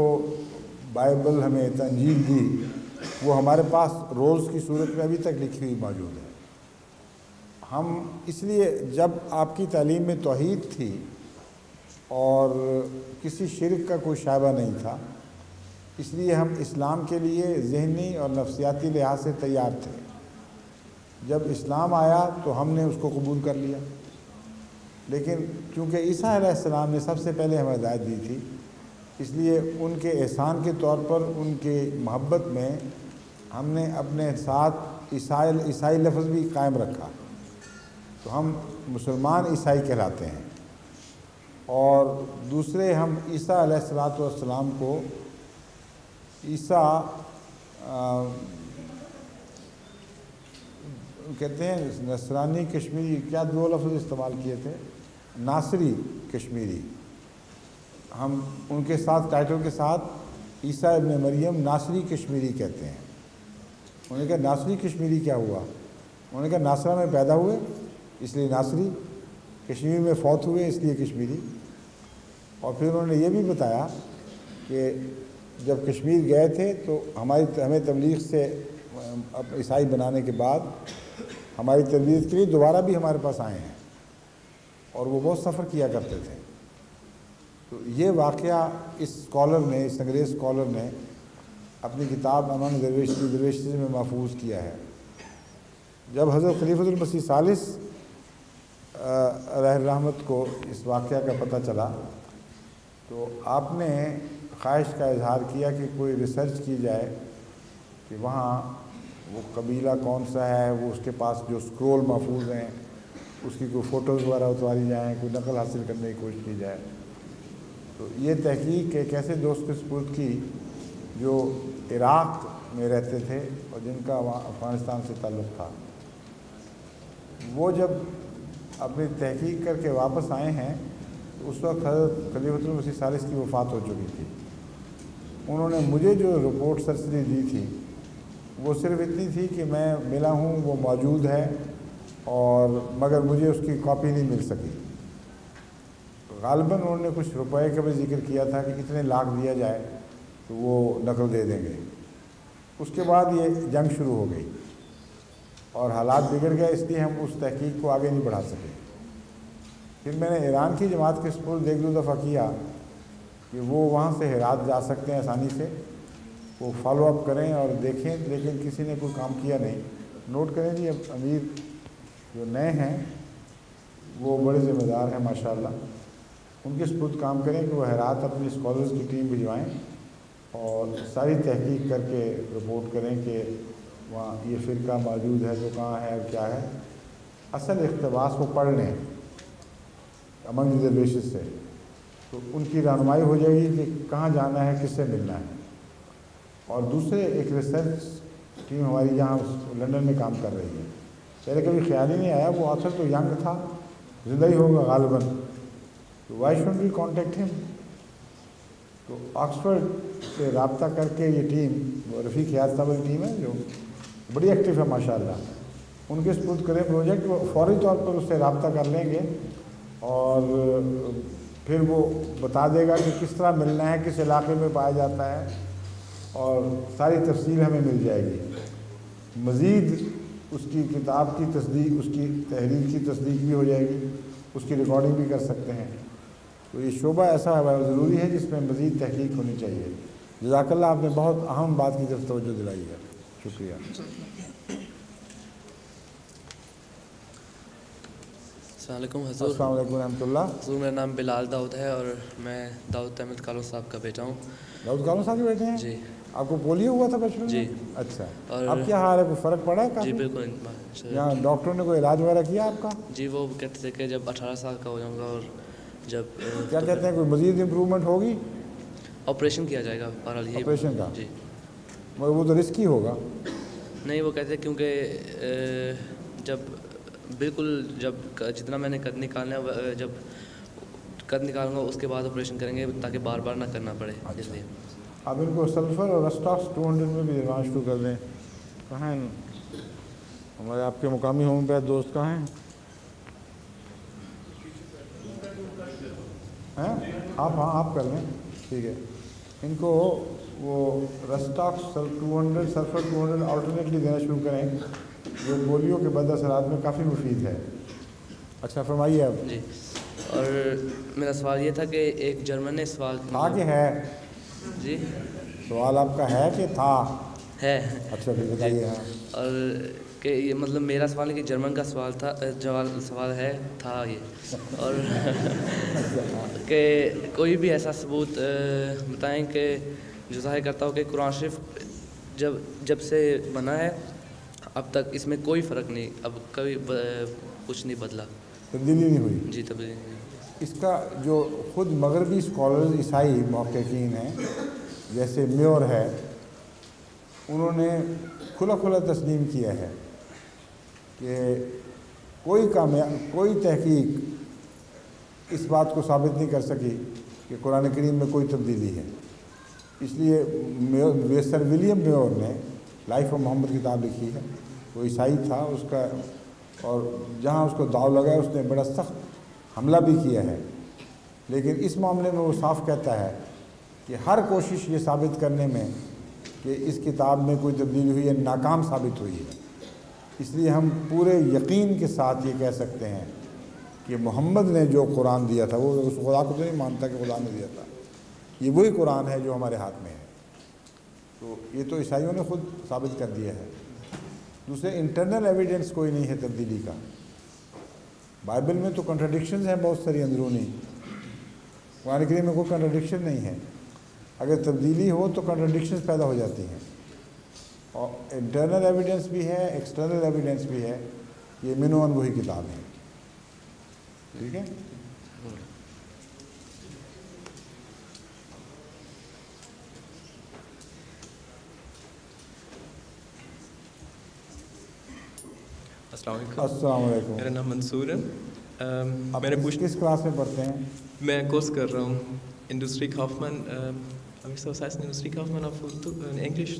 بائبل ہمیں تنجیل دی وہ ہمارے پاس رولز کی صورت میں ابھی تک لکھی ہوئی موجود ہے۔ ہم اس لیے جب آپ کی تعلیم میں توحید تھی اور کسی شرک کا کوئی شائبہ نہیں تھا، اس لیے ہم اسلام کے لیے ذہنی اور نفسیاتی لحاظ سے تیار تھے۔ جب اسلام آیا تو ہم نے اس کو قبول کر لیا، لیکن چونکہ عیسیٰ علیہ السلام نے سب سے پہلے ہمیں ہدایت دی تھی، اس لیے ان کے احسان کے طور پر ان کے محبت میں ہم نے اپنے ساتھ عیسائی لفظ بھی قائم رکھا، تو ہم مسلمان عیسائی کہلاتے ہیں۔ اور دوسرے ہم عیسیٰ علیہ الصلوۃ والسلام کو عیسیٰ کہتے ہیں نصرانی کشمیری، کیا دو لفظ استعمال کیے تھے، ناصری کشمیری، ہم ان کے ساتھ ٹائٹل کے ساتھ عیسیٰ ابن مریم ناصری کشمیری کہتے ہیں۔ انہوں نے کہا ناصری کشمیری کیا ہوا؟ انہوں نے کہا ناصرہ میں پیدا ہوئے اس لیے ناصری، کشمیر میں فوت ہوئے اس لیے کشمیری۔ اور پھر انہوں نے یہ بھی بتایا کہ جب کشمیر گئے تھے تو ہمیں تبلیغ سے عیسائی بنانے کے بعد ہماری تربیت کے لیے دوبارہ بھی ہمارے پاس آئے ہیں، اور وہ بہت سفر کیا کرتے تھے۔ تو یہ واقعہ اس اسکالر نے، اس انگریز اسکالر نے اپنی کتاب امنگ درویشی میں محفوظ کیا ہے۔ جب حضرت خلیفۃ المسیح ثالث علیہ الرحمت کو اس واقعہ کا پتہ چلا تو آپ نے خواہش کا اظہار کیا کہ کوئی ریسرچ کی جائے کہ وہاں وہ قبیلہ کون سا ہے، وہ اس کے پاس جو اسکرول محفوظ ہیں اس کی کوئی فوٹوز وغیرہ اتواری جائیں، کوئی نقل حاصل کرنے کی کوشش کی جائے۔ تو یہ تحقیق ایک ایسے دوست کے سپرد کی جو عراق میں رہتے تھے اور جن کا وہاں افغانستان سے تعلق تھا۔ وہ جب اپنی تحقیق کر کے واپس آئے ہیں تو اس وقت حضرت خلیفۃ المسیح ثالث کی وفات ہو چکی تھی۔ انہوں نے مجھے جو رپورٹ سرسری دی تھی وہ صرف اتنی تھی کہ میں ملا ہوں، وہ موجود ہے، اور مگر مجھے اس کی کاپی نہیں مل سکی۔ غالباً انہوں نے کچھ روپے کا بھی ذکر کیا تھا کہ اتنے لاکھ دیا جائے تو وہ نقل دے دیں گے۔ اس کے بعد یہ جنگ شروع ہو گئی اور حالات بگڑ گئے، اس لیے ہم اس تحقیق کو آگے نہیں بڑھا سکے۔ پھر میں نے ایران کی جماعت کے سپرد ایک دو دفعہ کیا کہ وہ وہاں سے ہرات جا سکتے ہیں آسانی سے، وہ فالو اپ کریں اور دیکھیں، لیکن کسی نے کوئی کام کیا نہیں۔ نوٹ کریں جی، اب امیر جو نئے ہیں وہ بڑے ذمہ دار ہیں ماشاءاللہ، ان کے سپرد کام کریں کہ وہ ہرات اپنی اسکالرز کی ٹیم بھجوائیں اور ساری تحقیق کر کے رپورٹ کریں کہ وہاں یہ فرقہ موجود ہے تو کہاں ہے اور کیا ہے۔ اصل اقتباس وہ پڑھ لیں امنگ درویشز سے، تو ان کی رہنمائی ہو جائے گی کہ کہاں جانا ہے، کس سے ملنا ہے۔ اور دوسرے ایک ریسرچ ٹیم ہماری یہاں لندن میں کام کر رہی ہے۔ پہلے کبھی خیال ہی نہیں آیا، وہ آتھر تو ینگ تھا، زندہ ہی ہوگا غالباً، تو وائی شوڈنٹ وی کانٹیکٹ ہم۔ تو آکسفورڈ سے رابطہ کر کے یہ ٹیم، رفیق حیات صاحب کی ٹیم ہے جو بڑی ایکٹیو ہے ماشاءاللہ، ان کے سپرد کریں پروجیکٹ، وہ فوری طور پر اس سے رابطہ کر لیں گے اور پھر وہ بتا دے گا کہ کس طرح ملنا ہے، کس علاقے میں پایا جاتا ہے، اور ساری تفصیل ہمیں مل جائے گی۔ مزید اس کی کتاب کی تصدیق، اس کی تحریر کی تصدیق بھی ہو جائے گی، اس کی ریکارڈنگ بھی کر سکتے ہیں۔ تو یہ شعبہ ایسا ضروری ہے جس میں مزید تحقیق ہونی چاہیے۔ جزاک اللہ، آپ نے بہت اہم بات کی طرف توجہ دلائی ہے، شکریہ۔ السلام علیکم حضور۔ السلام علیکم ورحمۃ اللہ۔ حضور میرا نام بلال داؤد ہے اور میں داؤد احمد کالو صاحب کا بیٹا ہوں۔ داؤد کالو صاحب کے بیٹے ہیں؟ جی۔ آپ کو پولیو ہوا تھا بچپن میں؟ جی۔ اچھا، اور اب کیا حال ہے، کوئی فرق پڑا ہے کافی؟ جی بالکل۔ یہاں ڈاکٹروں نے کوئی علاج وغیرہ کیا آپ کا؟ جی، وہ کہتے تھے کہ جب 18 سال کا ہو جاؤں گا اور جب کیا کہتے ہیں، کوئی مزید امپرومنٹ ہوگی؟ آپریشن کیا جائے گا، بہرحال یہی آپریشن کا؟ جی، مگر وہ تو رسکی ہوگا۔ نہیں، وہ کہتے ہیں کیونکہ جب بالکل جب جتنا میں نے قد نکالنا ہے، جب قد نکالوں گا اس کے بعد آپریشن کریں گے تاکہ بار بار نہ کرنا پڑے، اس لیے۔ آپ ان کو سلفر اور اسٹاکس 200 میں بھی دلوانا شروع کر دیں۔ کہاں ہیں ہمارے آپ کے مقامی ہومیوپیتھ دوست، کہاں ہیں؟ آپ کر لیں، ٹھیک ہے۔ ان کو وہ رسٹاکس 200 سلفر 200 آلٹرنیٹلی دینا شروع کریں، جو پولیو کے بد اثرات میں کافی مفید ہے۔ اچھا، فرمائیے آپ۔ جی، اور میرا سوال یہ تھا کہ ایک جرمن نے سوال تھا کہ ہے؟ جی، سوال آپ کا ہے کہ تھا؟ ہے۔ اچھا، پھر بتائیے۔ ہاں، اور کہ یہ مطلب میرا سوال ہے کہ جرمن کا سوال تھا، سوال ہے تھا یہ، اور کہ کوئی بھی ایسا ثبوت بتائیں کہ جو ظاہر کرتا ہو کہ قرآن شریف جب سے بنا ہے اب تک اس میں کوئی فرق نہیں، اب کبھی کچھ نہیں بدلا، تبدیلی نہیں ہوئی؟ جی، تبدیلی نہیں۔ اس کا جو خود مغربی اسکالرز عیسائی محققین ہیں جیسے میور ہے، انہوں نے کھلا کھلا تسلیم کیا ہے کہ کوئی تحقیق اس بات کو ثابت نہیں کر سکی کہ قرآن کریم میں کوئی تبدیلی ہے۔ اس لیے سر ولیم میور نے لائف آف محمد کتاب لکھی ہے، وہ عیسائی تھا اس کا، اور جہاں اس کو داؤ لگا اس نے بڑا سخت حملہ بھی کیا ہے، لیکن اس معاملے میں وہ صاف کہتا ہے کہ ہر کوشش یہ ثابت کرنے میں کہ اس کتاب میں کوئی تبدیلی ہوئی ہے ناکام ثابت ہوئی ہے۔ اس لیے ہم پورے یقین کے ساتھ یہ کہہ سکتے ہیں کہ محمد نے جو قرآن دیا تھا، وہ اس خدا کو تو نہیں مانتا کہ خدا نے دیا تھا، یہ وہی قرآن ہے جو ہمارے ہاتھ میں ہے۔ تو یہ تو عیسائیوں نے خود ثابت کر دیا ہے۔ دوسرے انٹرنل ایویڈنس کوئی نہیں ہے تبدیلی کا۔ بائبل میں تو کنٹراڈکشنز ہیں بہت ساری اندرونی، قرآن کریم میں کوئی کنٹراڈکشن نہیں ہے۔ اگر تبدیلی ہو تو کنٹراڈکشنز پیدا ہو جاتی ہیں، اور انٹرنل ایویڈنس بھی ہے، ایکسٹرنل ایویڈنس بھی ہے، یہ منوان وہی کتاب ہے۔ ٹھیک ہے؟ السلام علیکم۔ میرا نام منصور ہے۔ میں نے کس کلاس میں پڑھتے ہیں؟ میں کورس کر رہا ہوں industry کافمن، industry کافمن of English.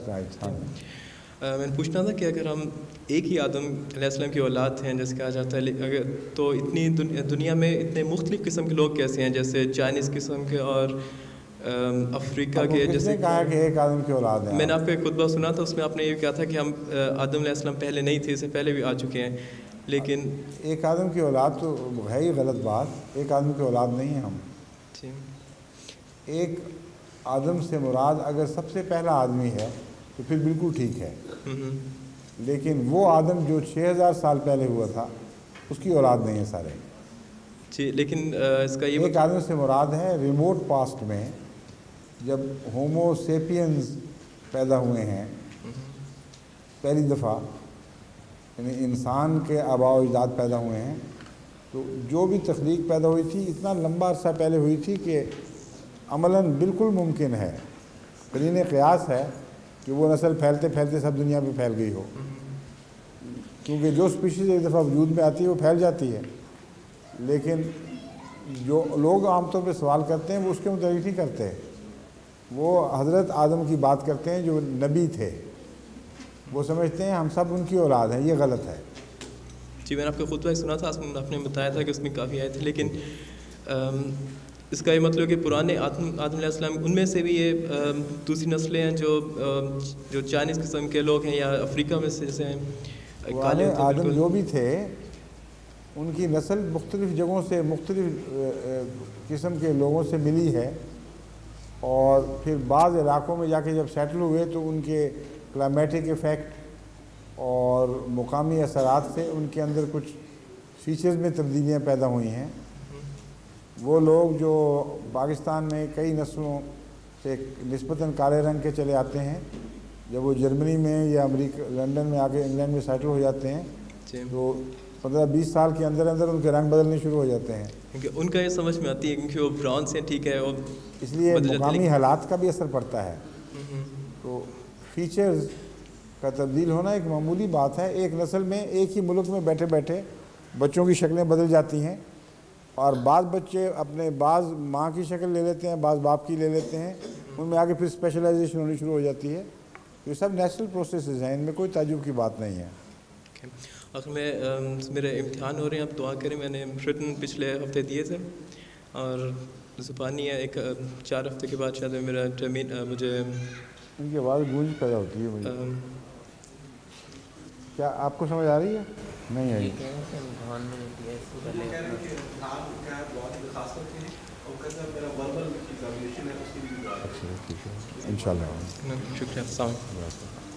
Right. میں نے پوچھنا تھا کہ اگر ہم ایک ہی آدم علیہ السلام کی اولاد ہیں جیسے کہا جاتا ہے، اگر تو اتنی دنیا میں اتنے مختلف قسم کے لوگ کیسے ہیں، جیسے چائنیز قسم کے اور افریقہ کے؟ جیسے کہا کہ ایک آدم کی اولاد ہے۔ میں نے آپ کا ایک خطبہ سنا تھا، اس میں آپ نے یہ کہا تھا کہ ہم آدم علیہ السلام پہلے نہیں تھے، اس سے پہلے بھی آ چکے ہیں، لیکن ایک آدم کی اولاد تو ہے ہی غلط بات۔ ایک آدم کی اولاد نہیں ہیں ہم۔ ایک آدم سے مراد اگر سب سے پہلا آدمی ہے تو پھر بالکل ٹھیک ہے، لیکن وہ آدم جو 6000 سال پہلے ہوا تھا اس کی اولاد نہیں ہے سارے۔ جی، لیکن اس کا یہ ایک آدم سے مراد ہے ریموٹ پاسٹ میں جب ہومو سیپینز پیدا ہوئے ہیں پہلی دفعہ، یعنی انسان کے آباء و اجداد پیدا ہوئے ہیں، تو جو بھی تخلیق پیدا ہوئی تھی اتنا لمبا عرصہ پہلے ہوئی تھی کہ عملاً بالکل ممکن ہے، قرین قیاس ہے کہ وہ نسل پھیلتے پھیلتے سب دنیا پہ پھیل گئی ہو، کیونکہ جو اسپیشیز ایک دفعہ وجود میں آتی ہے وہ پھیل جاتی ہے۔ لیکن جو لوگ عام طور پہ سوال کرتے ہیں وہ اس کے متعلق نہیں کرتے، وہ حضرت آدم کی بات کرتے ہیں جو نبی تھے، وہ سمجھتے ہیں ہم سب ان کی اولاد ہیں، یہ غلط ہے۔ جی، میں نے آپ کا خطبہ سنا تھا، آپ نے بتایا تھا کہ اس میں کافی آئے تھے، لیکن اس کا یہ مطلب کہ پرانے آدم علیہ السلام ان میں سے بھی یہ دوسری نسلیں ہیں جو چائنیز قسم کے لوگ ہیں یا افریقہ میں سے جیسے ہیں پرانے آدم جو بھی تھے ان کی نسل مختلف جگہوں سے مختلف قسم کے لوگوں سے ملی ہے، اور پھر بعض علاقوں میں جا کے جب سیٹل ہوئے تو ان کے کلائمیٹک ایفیکٹ اور مقامی اثرات سے ان کے اندر کچھ فیچرز میں تبدیلیاں پیدا ہوئی ہیں۔ وہ لوگ جو پاکستان میں کئی نسلوں سے نسبتاً کالے رنگ کے چلے آتے ہیں، جب وہ جرمنی میں یا امریکہ لنڈن میں آ کے انگلینڈ میں سیٹل ہو جاتے ہیں تو 15-20 سال کے اندر اندر ان کے رنگ بدلنے شروع ہو جاتے ہیں، کیونکہ ان کا یہ سمجھ میں آتی ہے کیونکہ وہ براؤن سے ٹھیک ہے، وہ اس لیے مقامی حالات کا بھی اثر پڑتا ہے۔ تو فیچرز کا تبدیل ہونا ایک معمولی بات ہے۔ ایک نسل میں ایک ہی ملک میں بیٹھے بیٹھے بچوں کی شکلیں بدل جاتی ہیں، اور بعض بچے اپنے بعض ماں کی شکل لے لیتے ہیں، بعض باپ کی لے لیتے ہیں، ان میں آگے پھر اسپیشلائزیشن ہونی شروع ہو جاتی ہے۔ یہ سب نیچرل پروسیسز ہیں، ان میں کوئی تعجب کی بات نہیں ہے۔ آخر میں میرے امتحان ہو رہے ہیں، آپ دعا کریں۔ میں نے ریٹن پچھلے ہفتے دیے تھے اور زبانی ہے، ایک 4 ہفتے کے بعد شاید میرا ٹرمین مجھے ان کی آواز گونج پیدا ہوتی ہے مجھے۔ کیا آپ کو سمجھ آ رہی ہے؟ نہیں آئی۔ ان شاء اللہ۔ شکریہ، السلام علیکم۔